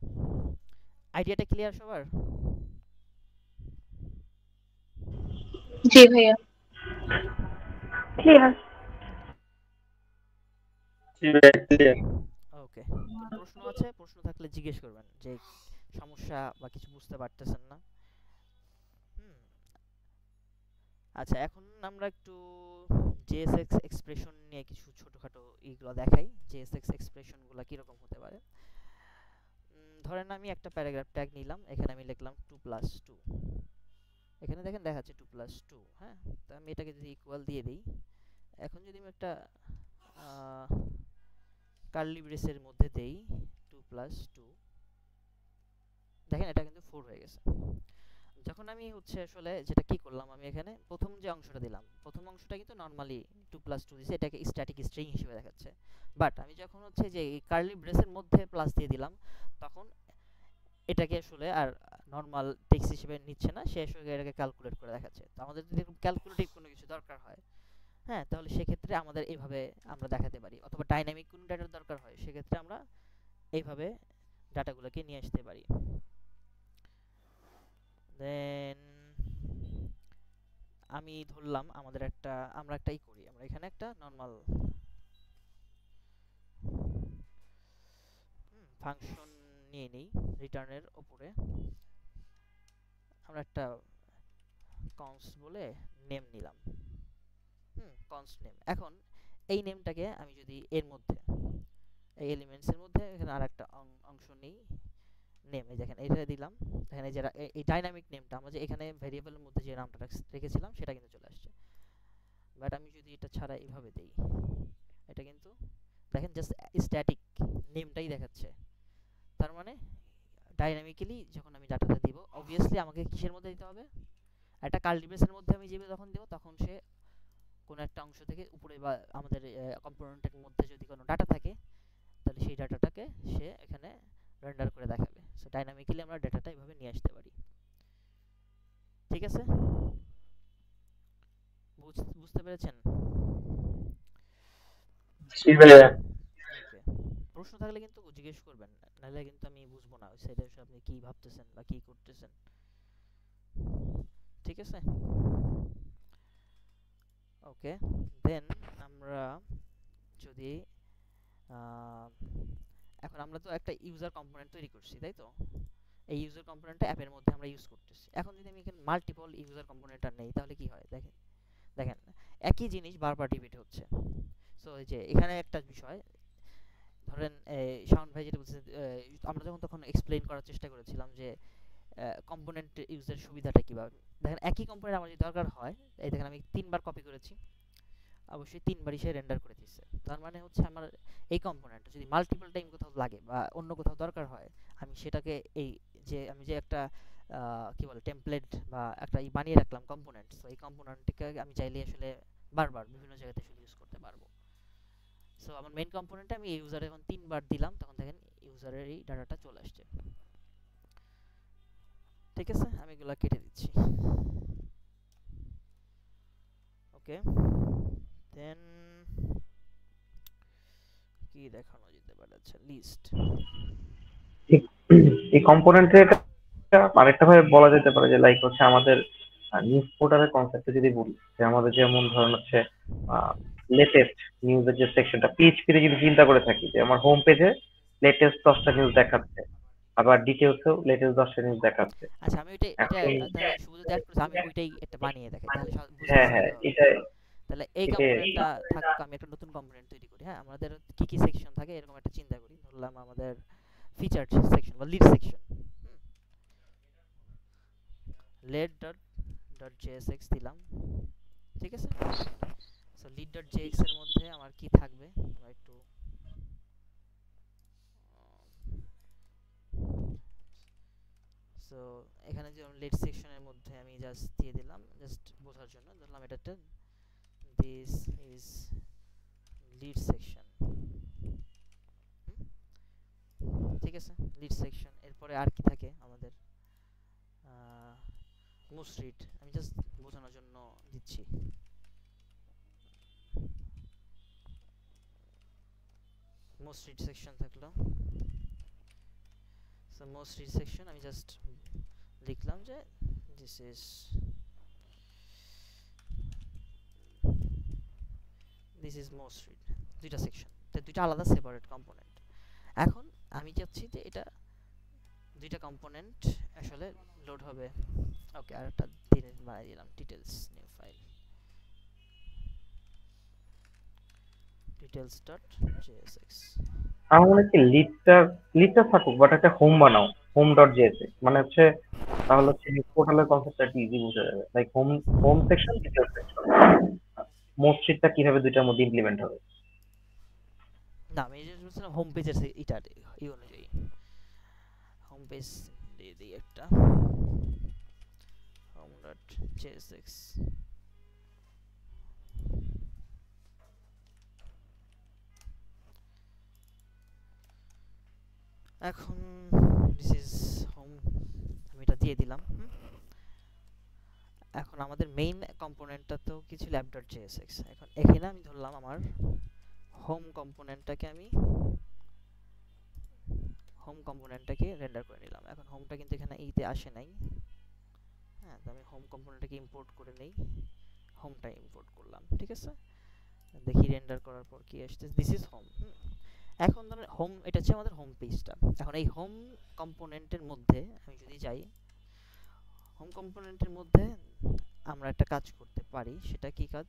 S1: আইডিয়াটা ক্লিয়ার সবার?
S5: জি ভাইয়া।
S1: ওকে,
S5: ক্লিয়ার।
S1: ওকে। কোনো প্রশ্ন আছে? প্রশ্ন থাকলে জিজ্ঞেস করবেন, যে সমস্যা বা কিছু বুঝতে পারতেছেন না। হুম, আচ্ছা, এখন আমরা একটু জেএসএক্স এক্সপ্রেশন নিয়ে কিছু ছোটখাটো এইগুলো দেখাই। জেএসএক্স এক্সপ্রেশনগুলো কীরকম হতে পারে। ধরেন আমি একটা প্যারাগ্রাফ ট্যাগ নিলাম, এখানে আমি লিখলাম 2+2। এখানে দেখেন দেখাচ্ছে 2+2, হ্যাঁ? তো আমি এটাকে যদি ইকুয়াল দিয়ে দিই, এখন যদি আমি একটা কার্লি ব্রেসের মধ্যে দেই 2+2, দেখেন এটা কিন্তু 4 হয়ে গেছে। যখন আমি হচ্ছে আসলে যেটা কি করলাম, আমি এখানে প্রথম যে অংশটা দিলাম, প্রথম অংশটা কিন্তু নরমালি 2+2 দিয়েছে, এটাকে স্ট্যাটিক স্ট্রিং হিসেবে দেখাচ্ছে। বাট আমি যখন হচ্ছে যে এই কার্লি ব্রেসের মধ্যে প্লাস দিয়ে দিলাম, তখন এটাকে আসলে আর নরমাল টেক্সট হিসেবে নিচ্ছে না, সে আসলে এটাকে ক্যালকুলেট করে দেখাচ্ছে। তো আমাদের যদি ক্যালকুলেটিভ কোনো কিছু দরকার হয়, হ্যাঁ, তাহলে সেক্ষেত্রে আমাদের এইভাবে আমরা দেখাতে পারি। অথবা ডাইনামিক কোনো ডাটার দরকার হয়, সেক্ষেত্রে আমরা এইভাবে ডাটাগুলোকে নিয়ে আসতে পারি। দেন আমি ধরলাম আমরা একটা করি, আমরা এখানে একটা নরমাল ফাংশন নিয়ে নিই রিটার্নের উপরে। আমরা একটা কনস্ট বলে নেম নিলাম, কনস্ট নেম। এখন এই নেমটাকে আমি যদি এর মধ্যে, এই এলিমেন্টসের মধ্যে এখানে আরেকটা অংশ নিই, নেম, এই দেখেন এটা দিলাম। এখানে যে এই ডাইনামিক নেমটা আমরা যে এখানে ভেরিয়েবলের মধ্যে যে নামটা রেখেছিলাম সেটা কিন্তু চলে আসছে। বাট আমি যদি এটা ছাড়া এইভাবে দেই, এটা কিন্তু দেখেন জাস্ট স্ট্যাটিক নেমটাই দেখাচ্ছে। তার মানে ডাইনামিক্যালি যখন আমি ডাটাটা দিব, অবভিয়াসলি আমাকে কিসের মধ্যে দিতে হবে, একটা কার্লি ব্রেসের মধ্যে আমি যেভাবে যখন দেব, তখন সে কোনো একটা অংশ থেকে উপরে বা আমাদের কম্পোনেন্টের মধ্যে যদি কোনো ডাটা থাকে, তাহলে সেই ডাটাটাকে সে এখানে রেন্ডার করে দেখাবে। সো ডাইনামিক্যালি আমরা ডাটাটা এইভাবে নিয়ে আসতে পারি, ঠিক আছে? বুঝতে পেরেছেন? ওকে, প্রশ্ন থাকলে কিন্তু জিজ্ঞেস করবেন, নাহলে কিন্তু আমি বুঝবো না ওই সাইডে আপনি কি ভাবতেছেন বা কি করতেছেন, ঠিক আছে? ওকে, দেন আমরা যদি এখন আমরা তো একটা ইউজার কম্পোনেন্ট তৈরি করছি, তাই তো? এই ইউজার কম্পোনেন্টটা অ্যাপের মধ্যে আমরা ইউজ করতেছি। এখন যদি আমি এখানে মাল্টিপল ইউজার কম্পোনেন্টটা নেই, তাহলে কি হয় দেখেন, একই জিনিস বারবার রিপিট হচ্ছে। সো এই যে এখানে একটা বিষয়, ধরেন শাওন ভাই যেটা বলছে, আমরা যখন তখন এক্সপ্লেইন করার চেষ্টা করেছিলাম যে কম্পোনেন্ট ইউজের সুবিধাটা কিভাবে। দেখেন একই কম্পোনেন্ট আমার যদি দরকার হয়, এই দেখেন আমি 3 বার কপি করেছি, অবশ্যই 3বারই সে রেন্ডার করে দিচ্ছে। তার মানে হচ্ছে আমার এই কম্পোনেন্ট যদি মাল্টিপল টাইম কোথাও লাগে বা অন্য কোথাও দরকার হয়, আমি সেটাকে আমি যে একটা কি বলে টেমপ্লেট বা একটা বানিয়ে রাখলাম কম্পোনেন্ট, তো এই কম্পোনেন্টকে আমি চাইলে আসলে বারবার বিভিন্ন জায়গাতে আসলে ইউজ করতে পারবো। সো আমার মেইন কম্পোনেন্টে আমি ইউজারে যখন 3বার দিলাম, তখন দেখেন ইউজারের এই ডাটাটা চলে আসছে। ঠিক আছে, আমি এগুলা কেটে দিচ্ছি। ওকে, দেন কি দেখানো যেতে পারে? আচ্ছা, লিস্ট।
S4: ঠিক এই কম্পোনেন্টের আরেকটা ভাবে বলা যেতে পারে যে লাইক হচ্ছে আমাদের নিউজ পোর্টালের কনসেপ্টে যদি বলি, যে আমাদের যেমন ধরেন হচ্ছে লেটেস্ট নিউজের যে সেকশনটা পিএইচপি তে যদি চিন্তা করে থাকি যে আমার হোম পেজে লেটেস্ট 10টা নিউজ দেখাচ্ছে, আবার ডিটেলসেও লেটেস্ট 10টা নিউজ দেখাচ্ছে।
S1: আচ্ছা, আমি ওইটা
S4: এখন
S1: তাহলে শুভজিৎ অ্যাড করেছে, আমি ওইটাই একটা বানিয়ে দেখাই, তাহলে বুঝতে
S4: হ্যাঁ হ্যাঁ
S1: সুবিধা হবে।
S4: এটা
S1: তাহলে এই
S4: এটা
S1: কম্পোনেন্টটা থাকুক, আমি একটা নতুন কম্পোনেন্ট তৈরি করি। হ্যাঁ, আমাদের কি কি সেকশন থাকে এরকম একটা চিন্তা করি। ধরলাম আমাদের ফিচার সেকশন বা lead section, lead dot JSX দিলাম। ঠিক আছে, সো লিড ডট জেএক্স এর মধ্যে আমার কি থাকবে, আমরা একটু সো এখানে যে লিড সেকশনের মধ্যে আমি জাস্ট দিয়ে দিলাম, জাস্ট বোঝার জন্য ধরলাম এটা দিস ইজ লিড সেকশন। ঠিক আছে, লিড সেকশন। এরপরে আর কি থাকে আমাদের, মোস্ট রিড, আমি জাস্ট বোঝানোর জন্য দিচ্ছি। মোস্ট রিড সেকশন থাকলো, সো মোস্ট রিড সেকশন আমি জাস্ট লিখলাম যে দিস ইজ মোস্ট রিড। দুইটা সেকশন, দুইটা আলাদা সেপারেট কম্পোনেন্ট। এখন আমি চাচ্ছি যে এটা দুইটা কম্পোনেন্ট আসলে লোড হবে। ওকে, আর একটা দিনে বানিয়ে দিলাম ডিটেলস নিউ ফাইল, details.jsx।
S4: আমার মনে হচ্ছে লিডটা থাকুক, বাট একটা হোম বানাও, হোম ডট জেএসএক্স মানে হচ্ছে, তাহলে হচ্ছে পোর্টালের কনসেপ্টটা ইজি বুঝা যাবে। Like home home section, detail section, মোস্ট্রিটটা কিভাবে দুইটার মধ্যে ইমপ্লিমেন্ট হবে।
S1: না, আমি যে বলছিলাম হোম পেজের এটা এই অনুযায়ী হোম পেজ দিয়ে দিই একটা home.jsx। এখন দিস ইজ হোম, আমি এটা দিয়ে দিলাম। এখন আমাদের মেইন কম্পোনেন্টটা তো কিছু lab.jsx। এখন এখানে আমি ধরলাম আমার হোম কম্পোনেন্টটাকে রেন্ডার করে নিলাম। এখন হোমটা কিন্তু এখানে এইতে আসে নাই। হ্যাঁ, তো আমি হোম কম্পোনেন্টটাকে ইম্পোর্ট করে নেই, হোমটা ইম্পোর্ট করলাম। ঠিক আছে, দেখি রেন্ডার করার পর কি আসছে, দিস ইজ হোম। এখন ধরেন হোম, এটা হচ্ছে আমাদের হোম পেজটা। এখন এই হোম কম্পোনেন্টের মধ্যে আমি যদি যাই, হোম কম্পোনেন্টের মধ্যে আমরা একটা কাজ করতে পারি। সেটা কি কাজ?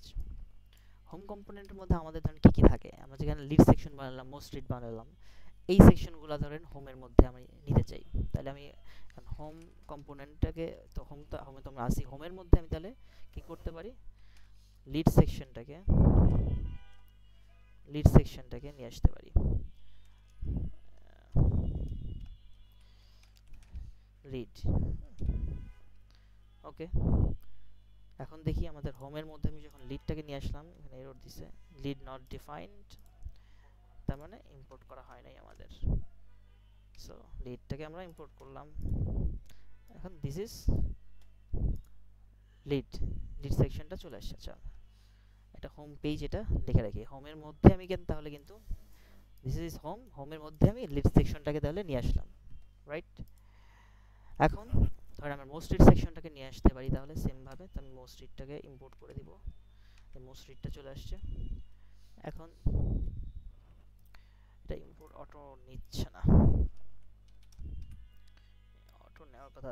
S1: হোম কম্পোনেন্টের মধ্যে আমাদের ধরেন কি কি থাকে, আমরা যেখানে লিড সেকশন বানালাম, মোস্ট রিড বানালাম, এই সেকশনগুলো ধরেন হোমের মধ্যে আমি নিতে চাই। তাহলে আমি হোম কম্পোনেন্টটাকে, তো হোমে তো আমরা আসি, হোমের মধ্যে আমি তাহলে কি করতে পারি, লিড সেকশনটাকে নিয়ে আসতে পারি। লিড, ওকে। এখন দেখি আমাদের হোমের মধ্যে আমি যখন লিডটাকে নিয়ে আসলাম, এখানে এরর দিছে, লিড নট ডিফাইন্ড, তার মানে ইম্পোর্ট করা হয় নাই আমাদের। সো লিডটাকে আমরা ইম্পোর্ট করলাম। এখন দিস ইজ লিড সেকশনটা চলে আসছে। আচ্ছা, এটা হোম পেজ, এটা লিখে রাখি। হোমের মধ্যে আমি তাহলে কিন্তু দিস ইজ হোম, হোমের মধ্যে আমি লিড সেকশনটাকে তাহলে নিয়ে আসলাম, রাইট? এখন ধরেন আমরা মোস্ট রিড সেকশনটাকে নিয়ে আসতে পারি, তাহলে সেম ভাবে তো আমি মোস্ট রিডটাকে ইম্পোর্ট করে দিব। মোস্ট রিডটা চলে আসছে। এখন এটা ইম্পোর্ট অটো নিচ্ছে না, অটো নেওয়ার কথা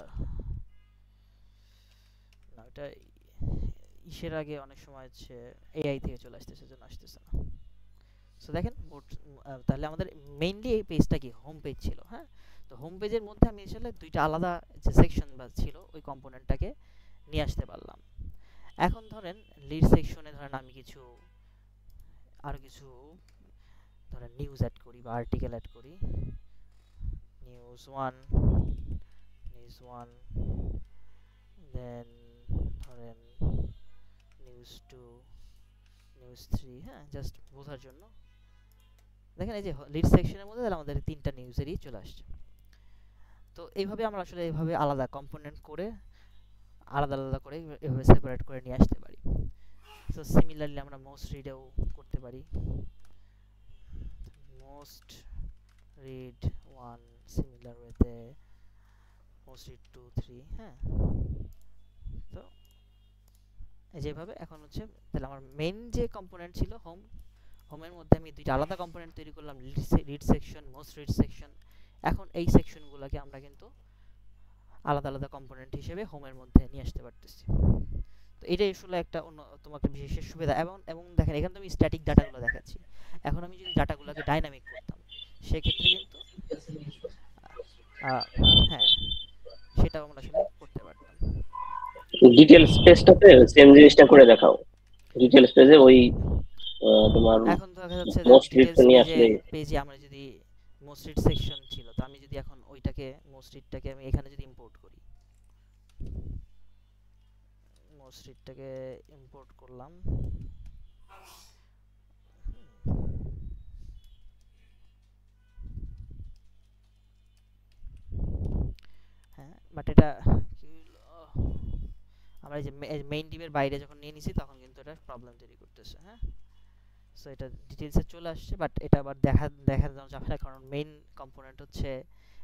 S1: না, এটা ইসের আগে অনেক সময় হচ্ছে এআই থেকে চলে আসতেছে, জন্য আসতেছে না। সো দেখেন তাহলে আমাদের মেইনলি এই পেজটা কি হোম পেজ ছিল। হ্যাঁ, তো হোম পেজের মধ্যে আমি আসলে দুইটা আলাদা যে সেকশন বা ছিল ওই কম্পোনেন্টটাকে নিয়ে আসতে পারলাম। এখন ধরেন লিড সেকশনে ধরেন আমি আরো কিছু ধরেন নিউজ অ্যাড করি বা আর্টিকেল অ্যাড করি। নিউজ ওয়ান, দেন ধরেন নিউজ টু, নিউজ থ্রি। হ্যাঁ, জাস্ট বোঝার জন্য। দেখেন এই যে লিড সেকশনের মধ্যে তাহলে আমাদের তিনটা নিউজেরই চলে আসছে। তো এইভাবে আমরা আসলে এইভাবে আলাদা কম্পোনেন্ট করে আলাদা আলাদা করে এভাবে সেপারেট করে নিয়ে আসতে পারি। সো সিমিলারলি আমরা মোস্ট রিডেও করতে পারি। মোস্ট রিড ওয়ান সিমিলার ওয়েতে মোস্ট রিড টু, থ্রি। হ্যাঁ, তো যেভাবে এখন হচ্ছে তাহলে আমার মেইন যে কম্পোনেন্ট ছিল হোমের মধ্যে আমি দুইটা আলাদা কম্পোনেন্ট তৈরি করলাম, read section, most read section. এখন এই সেকশনগুলোকে আমরা কিন্তু আলাদা আলাদা কম্পোনেন্ট হিসেবে হোমের মধ্যে নিয়ে আসতে পারতেছি। তো এটাই আসলে একটা তোমাকে বিশেষ সুবিধা। এবং দেখেন এখানে তো আমি স্ট্যাটিক ডাটাগুলো দেখাচ্ছি। এখন আমি যদি ডাটাগুলোকে ডাইনামিক করতাম সেক্ষেত্রে কিন্তু হ্যাঁ সেটাও আমরা আসলে করতে পারতাম।
S3: ডিটেল স্পেসটাতে সেম জিনিসটা করে দেখাও। ডিটেল স্পেসে ওই তোমার
S1: এখন দেখা যাচ্ছে যে
S3: মোস্ট
S1: ডিটেইলস
S3: রিডটা নিয়ে আসলে
S1: পেজে আমরা যদি মোস্ট রিড সেকশন ছিল, তো আমি যদি এখন ওইটাকে মোস্ট রিডটাকে আমি এখানে যদি ইম্পোর্ট করি, মোস্ট রিডটাকে ইম্পোর্ট করলাম। হ্যাঁ, বাট এটা কি হলো, আমরা এই যে মেইন ডিভের বাইরে যখন নিয়ে নিছি তখন কিন্তু এটা প্রবলেম তৈরি করতেছে। হ্যাঁ, সো এটা ডিটেইলসে চলে আসছে, বাট এটা আবার দেখা যাবে না কারণ মেইন কম্পোনেন্ট হচ্ছে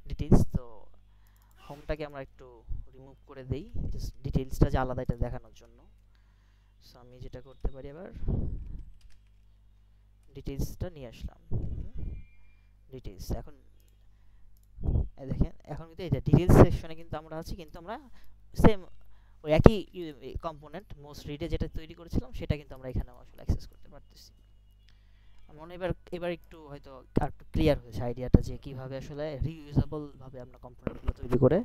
S1: ডিটেইলস। তো হোমটাকে আমরা একটু রিমুভ করে দেই জাস্ট ডিটেইলসটা যে আলাদা এটা দেখানোর জন্য। সো আমি যেটা করতে পারি এবার ডিটেইলসটা নিয়ে আসলাম। ডিটেইলস এখন দেখেন এখন কিন্তু এই যে ডিটেইলস সেকশনে কিন্তু আমরা আছি, কিন্তু আমরা সেম ওই একই কম্পোনেন্ট মোস্ট রিডে যেটা তৈরি করেছিলাম সেটা কিন্তু আমরা এখানেও আসলে অ্যাক্সেস করতে পারতেছি। মনে এবার একটু হয়তো আর একটু ক্লিয়ার হয়েছে আইডিয়াটা যে কিভাবে আসলে রিইউজেবল ভাবে আমরা কম্পোনেন্টগুলো তৈরি করে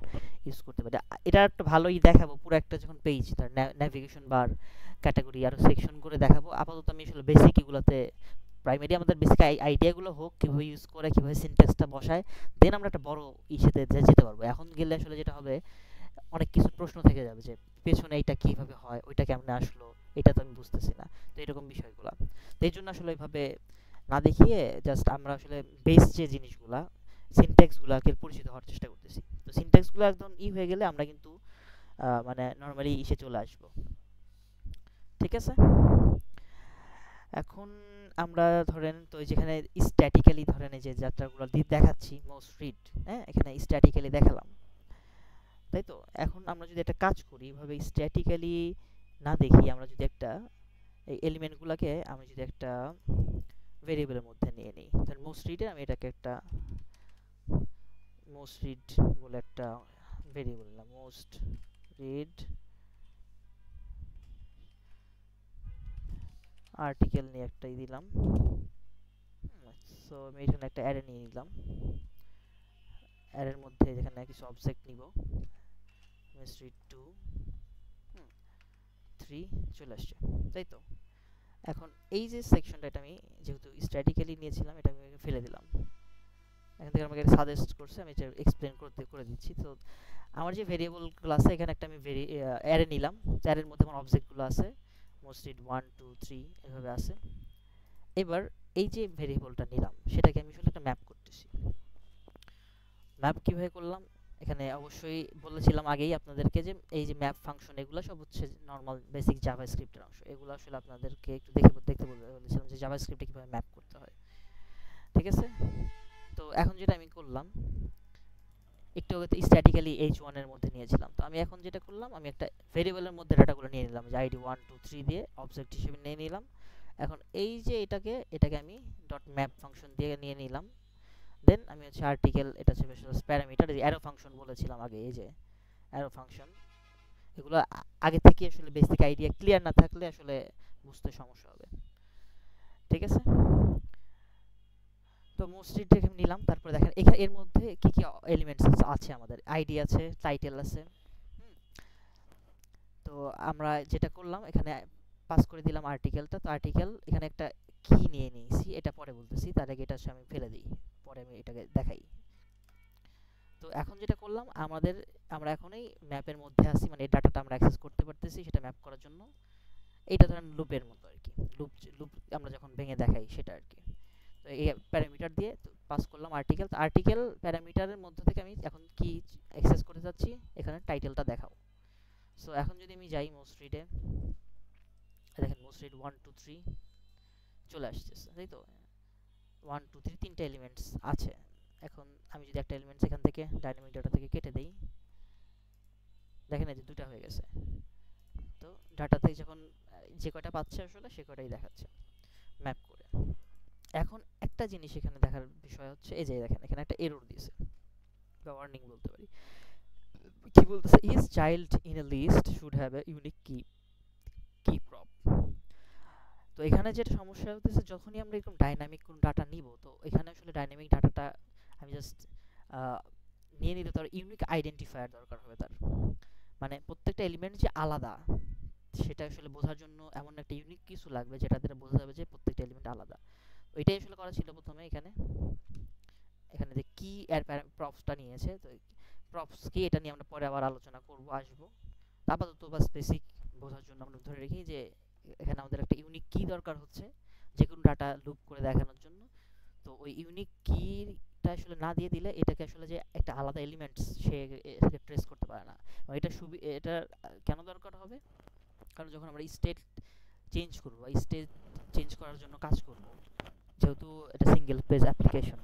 S1: ইউজ করতে পারি। এটা একটা ভালোই দেখাবো পুরো একটা যখন পেজ তার নেভিগেশন বার, ক্যাটাগরি আর সেকশন করে দেখাবো। আপাতত আমি আসলে বেসিক এগুলোতে প্রাইমারি আমাদের বেসিক আইডিয়াগুলো হোক কিভাবে ইউজ করে, কিভাবে সিনট্যাক্সটা বসায়, দেন আমরা একটা বড় ইস্যুতে যেতে পারবো। এখন গেলে আসলে যেটা হবে অনেক কিছু প্রশ্ন থেকে যাবে যে পেছনে এইটা কিভাবে হয়, ওইটা কেমনে আসলো, এটা তো আমি বুঝতেছি না। তো এরকম বিষয়গুলো, তো এই জন্য আসলে ওইভাবে না দেখিয়ে জাস্ট আমরা আসলে বেস যে জিনিসগুলা সিনট্যাক্সগুলোকে পরিচিত হওয়ার চেষ্টা করতেছি। তো সিনট্যাক্সগুলো একদম হয়ে গেলে আমরা কিন্তু মানে নর্মালি ইসে চলে আসবো। ঠিক আছে, এখন আমরা ধরেন তো যেখানে স্ট্যাটিক্যালি ধরেন এই যে যাত্রাগুলো দেখাচ্ছি মোস্ট রিড, হ্যাঁ এখানে স্ট্যাটিক্যালি দেখালাম, তাই তো। এখন আমরা যদি একটা কাজ করি এভাবে স্ট্যাটিক্যালি না দেখি, আমরা যদি একটা এই এলিমেন্টগুলোকে আমি যদি একটা ভেরিয়েবলের মধ্যে নিয়ে নিই, তাহলে মোস্ট রিডে আমি এটাকে একটা মোস্ট রিড বলে একটা ভেরিয়েবল না, মোস্ট রিড আর্টিকেল নিয়ে একটাই দিলাম। সো আমি এখানে একটা অ্যারে নিয়ে নিলাম, অ্যারের মধ্যে যেখানে কিছু অবজেক্ট নিব, মোস্ট রিড 2 3 চলে আসছে, তাই তো। এখন এই যে সেকশনটা এটা আমি যেহেতু স্ট্যাটিক্যালি নিয়েছিলাম এটা আমি ফেলে দিলাম। এখান থেকে আমাকে সাজেস্ট করছে, আমি এটা এক্সপ্লেন করে দিচ্ছি। তো আমার যে ভেরিয়েবলগুলো আছে এখানে একটা আমি অ্যারে নিলাম, অ্যারের মধ্যে আমার অবজেক্টগুলো আছে মোস্ট রিড 1 2 3 এভাবে আছে। এবার এই যে ভেরিয়েবলটা নিলাম সেটাকে আমি আসলে একটা ম্যাপ করতেছি। ম্যাপ কিভাবে করলাম, এখানে অবশ্যই বলেছিলাম আগেই আপনাদেরকে যে এই যে ম্যাপ ফাংশন এগুলো সব হচ্ছে নরমাল বেসিক জাভাস্ক্রিপ্টের অংশ। এগুলো আসলে আপনাদেরকে একটু দেখতে বলেছিলাম যে জাভাস্ক্রিপ্টে কিভাবে ম্যাপ করতে হয়। ঠিক আছে, তো এখন যেটা আমি করলাম একটু আগে স্ট্যাটিক্যালি h1 এর মধ্যে নিয়েছিলাম, তো আমি এখন যেটা করলাম আমি একটা ভেরিয়েবলের মধ্যে ডাটাগুলো নিয়ে নিলাম যে আইডি 1 2 3 দিয়ে অবজেক্ট হিসেবে নিয়ে নিলাম। এখন এই যে এটাকে আমি ডট ম্যাপ ফাংশন দিয়ে নিয়ে নিলাম। দেন আমি হচ্ছে আর্টিকেল, এটা হচ্ছে প্যারামিটার, এই অ্যারো ফাংশন বলেছিলাম আগে, এই যে অ্যারো ফাংশন, এগুলো আগে থেকে আসলে বেসিক আইডিয়া ক্লিয়ার না থাকলে আসলে বুঝতে সমস্যা হবে। ঠিক আছে, তো মোস্টলি দেখে নিলাম, তারপরে দেখেন এখানে এর মধ্যে কি কি এলিমেন্টস আছে, আমাদের আইডি আছে, টাইটেল আছে। হুম, তো আমরা যেটা করলাম এখানে পাস করে দিলাম আর্টিকেলটা। তো আর্টিকেল এখানে একটা কি নিয়ে নিয়েছি, এটা পরে বলতেছি, তার আগে এটা আমি ফেলে দিই, পরে আমি এটাকে দেখাই। তো এখন যেটা করলাম আমরা এখনই ম্যাপের মধ্যে আছি, মানে এই ডাটাটা আমরা অ্যাক্সেস করতে পারতেছি, সেটা ম্যাপ করার জন্য এইটা ধরেন লুপের মতো আর কি, লুপ আমরা যখন ভেঙে দেখাই সেটা আর কি। তো এই প্যারামিটার দিয়ে পাস করলাম আর্টিকেল। তো আর্টিকেল প্যারামিটারের মধ্যে থেকে আমি এখন কি অ্যাক্সেস করতে যাচ্ছি, এখানে টাইটেলটা দেখাও। সো এখন যদি আমি যাই মোস্ট রিডে, দেখেন মোস্ট রিড 1 2 3 চলে আসতেছে, তাই তো 1 2 3 তিনটা এলিমেন্টস আছে। এখন আমি যদি একটা এলিমেন্টস এখান থেকে ডাইনামিক ডাটা থেকে কেটে দেই, দেখেন এই যে দুটো হয়ে গেছে। তো ডাটাতে যখন যে কয়টা পাচ্ছে আসলে সে কয়টাই দেখাচ্ছে ম্যাপ করে। এখন একটা জিনিস এখানে দেখার বিষয় হচ্ছে, এই যে দেখেন এখানে একটা এরর দিয়েছে বা ওয়ার্নিং বলতে পারি। কি বলতেছে, is child in a list should have a unique key prop. তো এখানে যেটা সমস্যা হতেছে, যখনই আমরা এরকম ডাইনামিক কোন ডাটা নিব, তো এখানে আসলে ডাইনামিক ডাটাটা আমি জাস্ট নিয়ে নিতে, তার ইউনিক আইডেন্টিফায়ার দরকার হবে তার, মানে প্রত্যেকটা এলিমেন্ট যে আলাদা সেটা আসলে বোঝার জন্য এমন একটা ইউনিক কিছু লাগবে যেটা দ্বারা বোঝা যাবে যে প্রত্যেকটা এলিমেন্ট আলাদা। ওইটাই আসলে করা ছিল প্রথমে। এখানে যে কি এর প্রপসটা নিয়েছে, তো প্রপস কি এটা নিয়ে আমরা পরে আবার আলোচনা করব, আসবো। আপাতত বাস বেসিক বোঝার জন্য আমরা ধরে রাখি যে এখানে আমাদের একটা ইউনিক কি দরকার হচ্ছে যে কোনো ডাটা লুপ করে দেখানোর জন্য। তো ওই ইউনিক কিটা আসলে না দিয়ে দিলে এটাকে আসলে যে একটা আলাদা এলিমেন্টস সে এটাকে ট্রেস করতে পারে না। এটা কেন দরকার হবে, কারণ যখন আমরা স্টেট চেঞ্জ করব বা স্টেট চেঞ্জ করার জন্য কাজ করব, যেহেতু এটা সিঙ্গেল পেজ অ্যাপ্লিকেশন,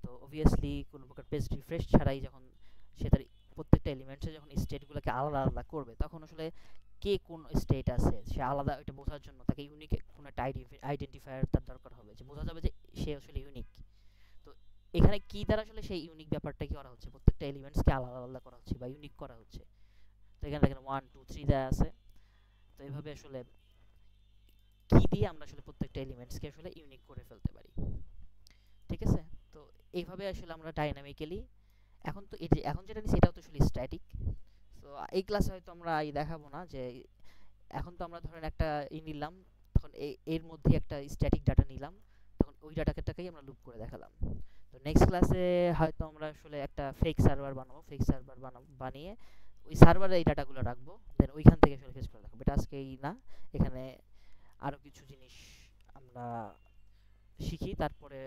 S1: তো অবভিয়াসলি কোনো প্রকার পেজ রিফ্রেশ ছাড়াই যখন সে তার প্রত্যেকটা এলিমেন্টসে যখন স্টেটগুলোকে আলাদা আলাদা করবে, তখন আসলে কে কোন স্টেট আছে সে আলাদা এটা বোঝার জন্য তাকে ইউনিক কোনো একটা আইডেন্টিফায়ার তার দরকার হবে, যে বোঝা যাবে যে সে আসলে ইউনিক। তো এখানে কি দ্বারা আসলে সেই ইউনিক ব্যাপারটা কি করা হচ্ছে, প্রত্যেকটা এলিমেন্টসকে আলাদা আলাদা করা হচ্ছে বা ইউনিক করা হচ্ছে। তো এখানে দেখেন 1 2 3 দেওয়া আছে। তো এইভাবে আসলে কি দিয়ে আমরা আসলে প্রত্যেকটা এলিমেন্টসকে আসলে ইউনিক করে ফেলতে পারি, ঠিক আছে। তো এইভাবে আসলে আমরা ডাইনামিক্যালি এখন তো এই যে এখন যেটা নিচ্ছি এটাও তো আসলে স্ট্যাটিক। তো এই ক্লাসে হয়তো আমরা দেখাবো না যে এখন তো আমরা ধরেন একটা নিলাম, তখন এর মধ্যে একটা স্ট্যাটিক ডাটা নিলাম, তখন ওই ডাটাটাকেই আমরা লুপ করে দেখালাম। তো নেক্সট ক্লাসে হয়তো আমরা আসলে একটা ফেক সার্ভার বানিয়ে ওই সার্ভারে এই ডাটাগুলো রাখবো, দেন ওইখান থেকে আসলে ফেচ করে দেখাবো। এটা আজকেই না, এখানে আরো কিছু জিনিস আমরা শিখি, তারপরে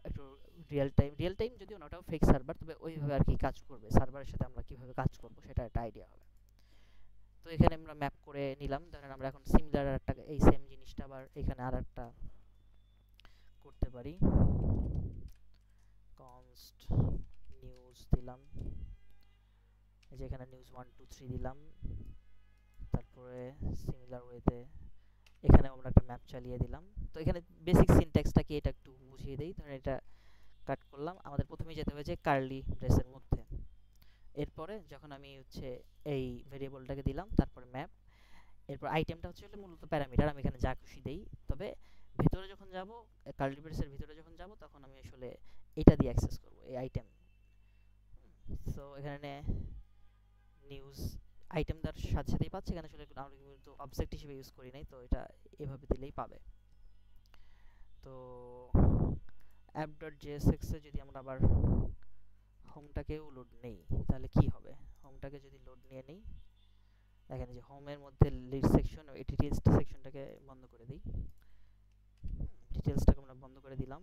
S1: একটু রিয়েল টাইম যদিও না, ওটাও ফেক সার্ভার, তবে ওইভাবে আর কি কাজ করবে, সার্ভারের সাথে আমরা কিভাবে কাজ করব সেটা একটা আইডিয়া হবে। তো এখানে আমরা ম্যাপ করে নিলাম, ধরেন আমরা এখন সিমিলার একটা এই সেম জিনিসটা আবার এখানে আরেকটা করতে পারি। কনস্ট নিউজ দিলাম, এই যে এখানে নিউজ 1 2 3 দিলাম, তারপরে সিমিলার ওয়েতে এখানে আমরা একটা ম্যাপ চালিয়ে দিলাম। তো এখানে বেসিক সিনট্যাক্সটা কি এটা একটু বুঝিয়ে দেই। ধরেন এটা কাট করলাম, আমাদের প্রথমেই যেতে হবে যে কার্লি ব্রেসের মধ্যে, এরপরে যখন আমি হচ্ছে এই ভেরিয়েবলটাকে দিলাম, তারপরে ম্যাপ, এরপর আইটেমটা হচ্ছে মূলত প্যারামিটার, আমি এখানে যা খুশি দেই। তবে ভিতরে যখন যাব, কার্লি ব্রেসের ভিতরে যখন যাব, তখন আমি আসলে এটা দিয়ে অ্যাক্সেস করব এই আইটেম। সো এখানে নিউজ আইটেম তার সাথে সাথেই পাচ্ছে, এখানে আসলে আমরা কিন্তু অবজেক্ট হিসেবে ইউজ করি নাই, তো এটা এভাবে দিলেই পাবে। তো app.jsx এ যদি আমরা আবার হোমটাকেও লোড নেই, তাহলে কি হবে, হোমটাকে যদি লোড নিয়ে নেই, দেখেন যে হোমের মধ্যে লিড সেকশন ও ডিটেইলস সেকশনটাকে বন্ধ করে দিই, ডিটেইলসটাকে আমরা বন্ধ করে দিলাম।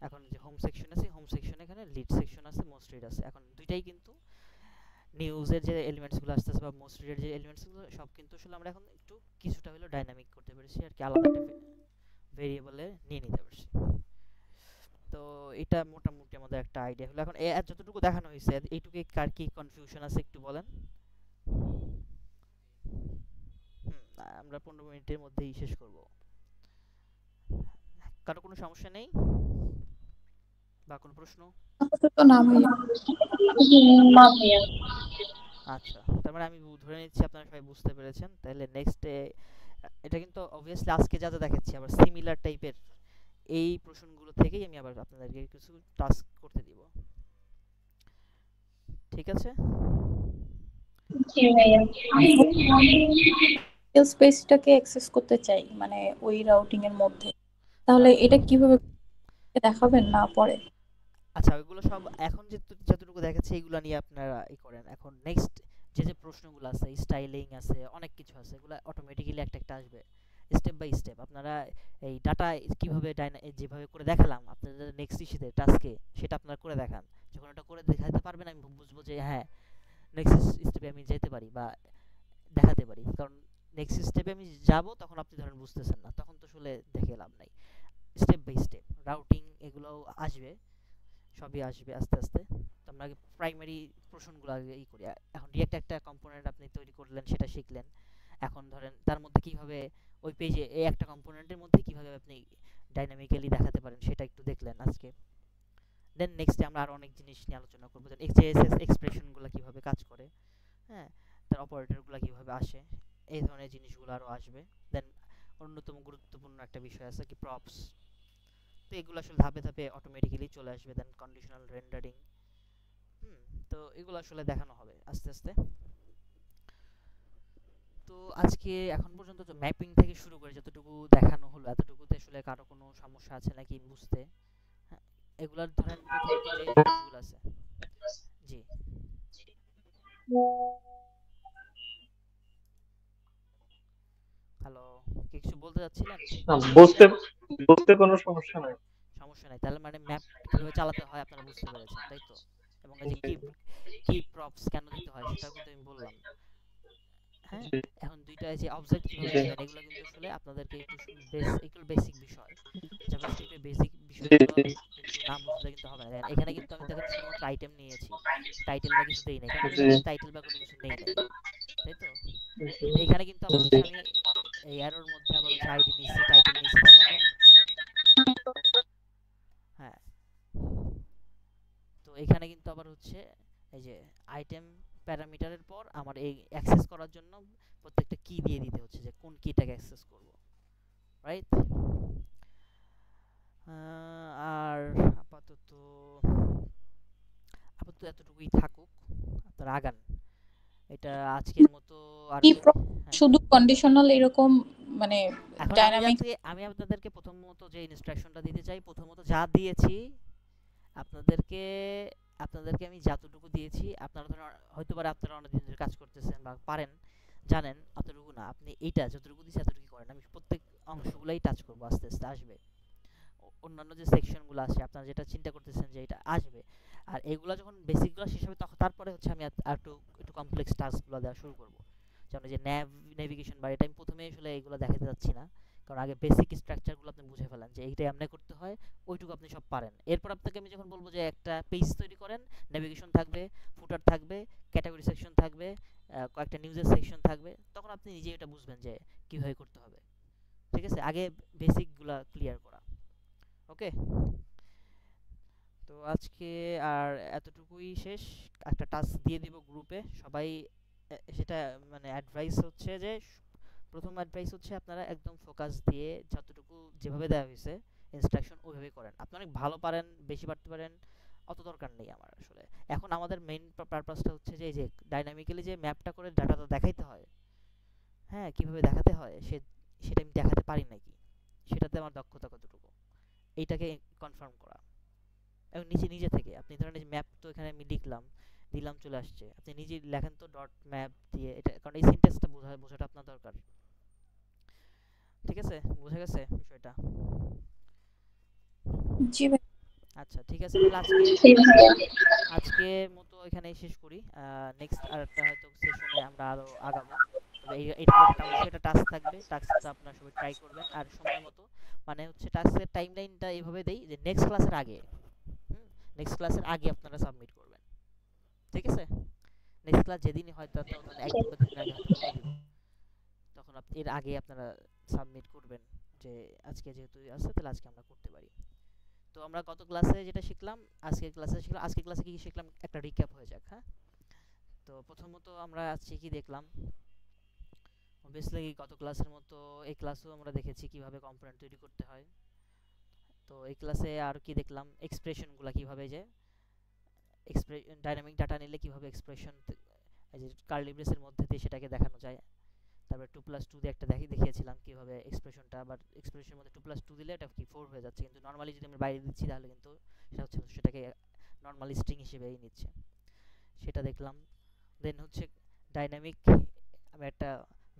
S1: এখন যে হোম সেকশন আছে, হোম সেকশনে এখানে লিড সেকশন আছে, মোস্ট রিড আছে। এখন দুইটাই কিন্তু নিউজের যে এলিমেন্টসগুলো আসতেছে বা মোস্ট রিডের যে এলিমেন্টসগুলো সব কিন্তু আসলে আমরা এখন একটু কিছুটা হলো ডাইনামিক করতে পেরেছি আর কি, আলাদা একটা ভেরিয়েবলে নিয়ে নিতে পারছি। তো এটা মোটামুটি আমাদের একটা আইডিয়া হলো। এখন যতটুকু দেখানো হয়েছে এইটুকু কার কি কনফিউশন আছে একটু বলেন। আমরা 15 মিনিটের মধ্যেই শেষ করব। কারো কোনো সমস্যা নেই বা কোনো প্রশ্ন?
S5: আপাতত না ভাইয়া। না ভাইয়া।
S1: আচ্ছা, তার মানে আমি ধরে নিচ্ছি আপনারা সবাই বুঝতে পেরেছেন। তাহলে নেক্সট এটা কিন্তু অবভিয়াসলি আজকে যা যা দেখাচ্ছি আবার সিমিলার টাইপের এই প্রশ্নগুলো থেকেই আমি আবার আপনাদেরকে কিছু টাস্ক করতে দিব। ঠিক আছে?
S5: জি ভাইয়া।
S6: স্পেসটাকে অ্যাক্সেস করতে চাই মানে ওই রাউটিং এর মধ্যে, তাহলে
S1: আচ্ছা
S6: এটা কিভাবে দেখাবেন না পরে?
S1: আচ্ছা, ওইগুলো সব এখন যতটুকু দেখাচ্ছে এগুলো নিয়ে আপনারা করেন। এখন নেক্সট যে প্রশ্নগুলো আছে, স্টাইলিং আছে, অনেক কিছু আছে, এগুলো অটোমেটিক্যালি একটা একটা আসবে স্টেপ বাই স্টেপ। আপনারা এই ডাটা কিভাবে যেভাবে করে দেখালাম আপনাদের নেক্সট ইস্যুতে টাস্কে, সেটা আপনারা করে দেখান। যখন ওটা করে দেখাতে পারবেন আমি বুঝবো যে হ্যাঁ নেক্সট স্টেপে আমি যেতে পারি বা দেখাতে পারি। কারণ নেক্সট স্টেপে আমি যাব তখন আপনি ধরেন বুঝতেছেন না, তখন তো আসলে দেখে লাভ নাই। স্টেপ বাই স্টেপ রাউটিং এগুলোও আসবে, সবই আসবে আস্তে আস্তে। তো আমরা আগে প্রাইমারি প্রশ্নগুলো আগে করি। এখন রিয়েক্ট একটা কম্পোনেন্ট আপনি তৈরি করলেন, সেটা শিখলেন। এখন ধরেন তার মধ্যে কিভাবে ওই পেজে এই একটা কম্পোনেন্টের মধ্যে কিভাবে আপনি ডাইনামিক্যালি দেখাতে পারেন সেটা একটু দেখলেন আজকে। দেন নেক্সটে আমরা আরো অনেক জিনিস নিয়ে আলোচনা করবো, যেন এক্সএসএস এক্সপ্রেশনগুলো কিভাবে কাজ করে, হ্যাঁ, তার অপারেটরগুলো কিভাবে আসে, এই ধরনের জিনিসগুলো আরো আসবে। দেন অন্যতম গুরুত্বপূর্ণ একটা বিষয় আছে কি প্রপস। তো এগুলো আসলে ধাপে ধাপে অটোমেটিক্যালি চলে আসবে। দেন কন্ডিশনাল রেন্ডারিং, তো এগুলো আসলে দেখানো হবে আস্তে আস্তে। তো আজকে এখন পর্যন্ত তো ম্যাপিং থেকে শুরু করে যতটুকু দেখানো হলো, এতটুকুতে আসলে কারো কোনো সমস্যা আছে নাকি বুঝতে? হ্যাঁ, এগুলার ধরেন প্রথমত যে জিনিসগুলো আছে। জি, হ্যালো, কিছু বলতে যাচ্ছিলেন?
S4: না, বুঝতে বুঝতে কোনো সমস্যা নাই।
S1: সমস্যা নাই, তাহলে মানে ম্যাপ কিভাবে চালাতে হয় আপনারা বুঝতে পেরেছেন, তাই তো? এবং এই যে কি কি প্রপস কেন দিতে হয় সেটাও কিন্তু আমি বললাম। হ্যাঁ,
S4: জি
S1: এখন দুইটা যে অবজেক্ট কিভাবে
S4: জি
S1: দিবেন এগুলো কিন্তু আসলে আপনাদেরকে একটু এগুলো বেসিক বিষয়। জাভাস্ক্রিপ্টের বেসিক
S4: জি
S1: বিষয়গুলো
S4: জি
S1: একটু না বুঝলে কিন্তু হবে না। দেখেন এখানে কিন্তু আমি দেখেন শুধুমাত্র আইটেম নিয়েছি, টাইটেল বা কিছু দেই নাই, কারণ
S4: জি
S1: এখানে কিন্তু টাইটেল বা কোনো কিছু নেই নাই, তাই তো? কিন্তু এখানে কিন্তু আবার হচ্ছে আমি এই এরর মধ্যে আবার হচ্ছে আইডি নিছি, টাইটেল নিছি, তার মানে হ্যাঁ, তো এখানে কিন্তু আবার হচ্ছে এই যে আইটেম প্যারামিটারের পর আমার এই অ্যাক্সেস করার জন্য প্রত্যেকটা কি দিয়ে দিতে হচ্ছে যে কোন কিটাকে অ্যাক্সেস করব, রাইট? আর আপাতত আপাতত এতটুকুই থাকুক, আপনারা আগান। এটা আজকের মতো আর
S6: কি
S1: হ্যাঁ,
S6: শুধু কন্ডিশনাল এরকম মানে
S1: এখন
S6: ডাইনামিক?
S1: আমি আপনাদেরকে প্রথমত যে ইনস্ট্রাকশনটা দিতে চাই, প্রথমত যা দিয়েছি আপনাদেরকে আপনাদেরকে আমি যতটুকু দিয়েছি, আপনারা ধরেন হয়তো পারে আপনারা অনেকদিন ধরে কাজ করতেছেন বা পারেন, জানেন, অতটুকু না, আপনি এইটা যতটুকু দিয়েছি এতটুকু করেন। আমি প্রত্যেক অংশগুলাই টাচ করবো, আস্তে আস্তে আসবে। অন্যান্য যে সেকশনগুলো আছে আপনারা যেটা চিন্তা করতেছেন যে এটা আসবে, আর এগুলো যখন বেসিকগুলো শেষ হবে তখন তারপরে হচ্ছে আমি আর একটু একটু কমপ্লেক্স টাস্কগুলো দেওয়া শুরু করবো। যেমন যে নেভিগেশন বার, এটা আমি প্রথমে আসলে এগুলো দেখাতে যাচ্ছি না, কারণ আগে বেসিক স্ট্রাকচারগুলো আপনি বুঝে ফেলেন যে এইটা এমনি করতে হয়, ওইটুকু আপনি সব পারেন। এরপর আপনাকে আমি যখন বলবো যে একটা পেজ তৈরি করেন, নেভিগেশন থাকবে, ফুটার থাকবে, ক্যাটাগরি সেকশন থাকবে, কয়েকটা নিউজের সেকশন থাকবে, তখন আপনি নিজেই এটা বুঝবেন যে কীভাবে করতে হবে। ঠিক আছে, আগে বেসিকগুলো ক্লিয়ার করা। ওকে, তো আজকে আর এতটুকুই শেষ। একটা টাস্ক দিয়ে দিব গ্রুপে সবাই, সেটা মানে অ্যাডভাইস হচ্ছে যে প্রথম অ্যাডভাইস হচ্ছে আপনারা একদম ফোকাস দিয়ে যতটুকু যেভাবে দেওয়া হয়েছে ইনস্ট্রাকশন ওইভাবে করেন। আপনারা অনেক ভালো পারেন, বেশি পারতে পারেন, অত দরকার নেই আমার আসলে। এখন আমাদের মেইন পারপাসটা হচ্ছে যে এই যে ডাইনামিক্যালি যে ম্যাপটা করে ডাটাটা দেখাইতে হয়, হ্যাঁ, কিভাবে দেখাতে হয় সেটা আমি দেখাতে পারি নাকি, সেটাতে আমার দক্ষতা কতটুকু, এইটাকে কনফার্ম করা। এবং নিজে থেকে আপনি ধরেন এই ম্যাপ তো এখানে আমি লিখলাম, দিলাম, চলে আসছে, আপনি নিজে লেখেন তো ডট ম্যাপ দিয়ে, এটা কারণ এই সিনট্যাক্সটা বোঝাটা আপনার দরকার। ঠিক আছে, বোঝা গেছে বিষয়টা?
S6: জি ভাই।
S1: আচ্ছা ঠিক আছে, তাহলে
S5: জি ভাইয়া।
S1: আজকের মতো এখানেই শেষ করি। নেক্সট আরেকটা হয়তো সেশনে আমরা আরো আগাবো। তবে এটা অবশ্যই একটা টাস্ক থাকবে, টাস্কটা আপনারা সবাই ট্রাই করবেন আর সময় মতো, মানে হচ্ছে টাস্কের টাইমলাইনটা এইভাবে দেই যে নেক্সট ক্লাসের আগে, নেক্সট ক্লাসের আগে আপনারা সাবমিট করবেন। ঠিক আছে, নেক্সট ক্লাস যেদিনই হয় তখন একদিন বা দুদিন আগে হয়তো বলে দিব, তখন আপনি এর আগে আপনারা সাবমিট করবেন যে আজকে যেহেতু আছে তাহলে আজকে আমরা করতে পারি। তো আমরা গত ক্লাসে যেটা শিখলাম, আজকের ক্লাসে কি শিখলাম একটা রিক্যাপ হয়ে যাক। হ্যাঁ, তো প্রথমত আমরা আজকে কি দেখলাম, অবভিয়াসলি গত ক্লাসের মতো এই ক্লাসেও আমরা দেখেছি কিভাবে কম্পোনেন্ট তৈরি করতে হয়। তো এই ক্লাসে আর কি দেখলাম, এক্সপ্রেশনগুলো কিভাবে যে ডাইনামিক ডাটা নিলে কিভাবে এক্সপ্রেশন এই যে কার্লি ব্রেসের মধ্যে দিয়ে সেটাকে দেখানো যায়। তারপরে 2+2 দিয়ে একটা দেখিয়েছিলাম কিভাবে এক্সপ্রেশনটা, বাট এক্সপ্রেশনের মধ্যে 2+2 দিলে এটা কি 4 হয়ে যাচ্ছে, কিন্তু নর্মালি যদি আমরা বাইরে দিচ্ছি তাহলে কিন্তু সেটা হচ্ছে সেটাকে নর্মাল স্ট্রিং হিসেবেই নিচ্ছে, সেটা দেখলাম। দেন হচ্ছে ডাইনামিক, আমি একটা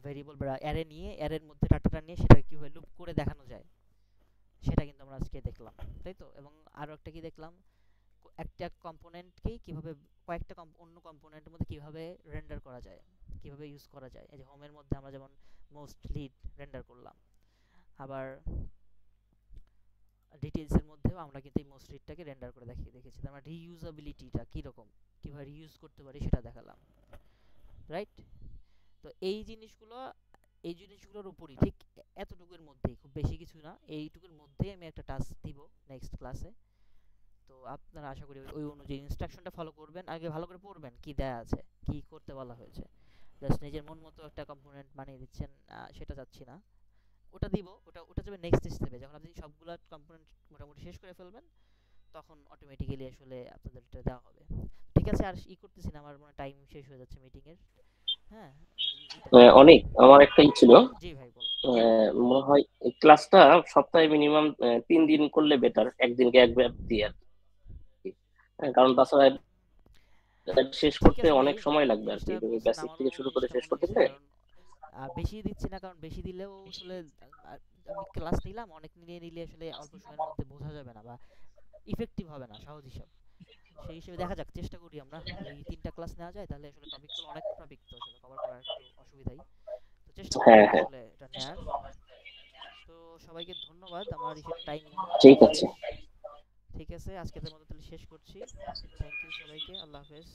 S1: ভেরিয়েবল বা অ্যারে নিয়ে অ্যারের মধ্যে ডাটাটা নিয়ে সেটা কীভাবে লুপ করে দেখানো যায় সেটা কিন্তু আমরা আজকে দেখলাম, তাই তো। এবং আরও একটা কি দেখলাম, একটা কম্পোনেন্টকেই কিভাবে কয়েকটা অন্য কম্পোনেন্টের মধ্যে কিভাবে রেন্ডার করা যায়, কিভাবে ইউজ করা যায়। এই যে হোমের মধ্যে আমরা যেমন মোস্ট লিড রেন্ডার করলাম, আবার ডিটেইলসের মধ্যেও আমরা কিন্তু এই মোস্ট লিডটাকে রেন্ডার করে দেখেছি। আমরা রিইউজাবিলিটিটা কীরকম, কীভাবে রিইউজ করতে পারি সেটা দেখালাম, রাইট। তো এই জিনিসগুলোর উপরই ঠিক এতটুকুর মধ্যেই, খুব বেশি কিছু না, এইটুকুর মধ্যেই আমি একটা টাস্ক দিব নেক্সট ক্লাসে। তো আপনারা আশা করি ওই অনুযায়ী ইনস্ট্রাকশনটা ফলো করবেন, আগে ভালো করে পড়বেন কি দেয়া আছে, কি করতে বলা হয়েছে। জাস্ট নিজের মন মতো একটা কম্পোনেন্ট বানিয়ে দিচ্ছেন সেটা চাচ্ছি না, ওটা দিব, ওটা যাবে নেক্সট স্টেপে। যখন আপনি সবগুলো কম্পোনেন্ট মোটামুটি শেষ করে ফেলবেন তখন অটোমেটিক্যালি আসলে আপনাদের এটা দেওয়া হবে। ঠিক আছে, আর করতেছি না, আমার মনে টাইম শেষ হয়ে যাচ্ছে মিটিংয়ের। হ্যাঁ,
S3: অনেক আমার একটাই ছিল,
S1: জি ভাই বলুন।
S3: মনে হয় এই ক্লাসটা সপ্তাহে মিনিমাম 3 দিন করলে বেটার, একদিনকে এক ব্যাপ দিয়ে আর কি। কারণ তাছাড়া শেষ
S1: ঠিক
S3: করতে
S1: আছে ভাই,
S3: অনেক সময় লাগবে আর কি,
S1: জিনিসটা বলছেন
S3: বেসিক
S1: আমারও
S3: থেকে শুরু করে
S1: জিনিসটা
S3: শেষ
S1: মনে
S3: করতে
S1: হয়েছে,
S3: গেলে।
S1: কারণ বেশি দিচ্ছি না, কারণ বেশি দিলেও আসলে আমি ক্লাস নিলাম, অনেক নিয়ে নিলে আসলে অল্প সময়ের মধ্যে বোঝা যাবে না বা ইফেক্টিভ হবে না সহজ হিসাব। সেই হিসেবে দেখা যাক, চেষ্টা করি আমরা যদি 3টা ক্লাস নেওয়া যায়, তাহলে আসলে টপিকগুলো অনেক টপিক তো আসলে কভার করা একটু অসুবিধাই, তো চেষ্টা করব
S3: হ্যাঁ,
S1: আসলে এটা নেয়ার। তো সবাইকে ধন্যবাদ, আমার টাইম মনে
S3: ঠিক
S1: হচ্ছে
S3: আছে।
S1: শেষ। ঠিক আছে, আজকের মতো তাহলে শেষ করছি। থ্যাংক ইউ সবাইকে, আল্লাহ হাফেজ।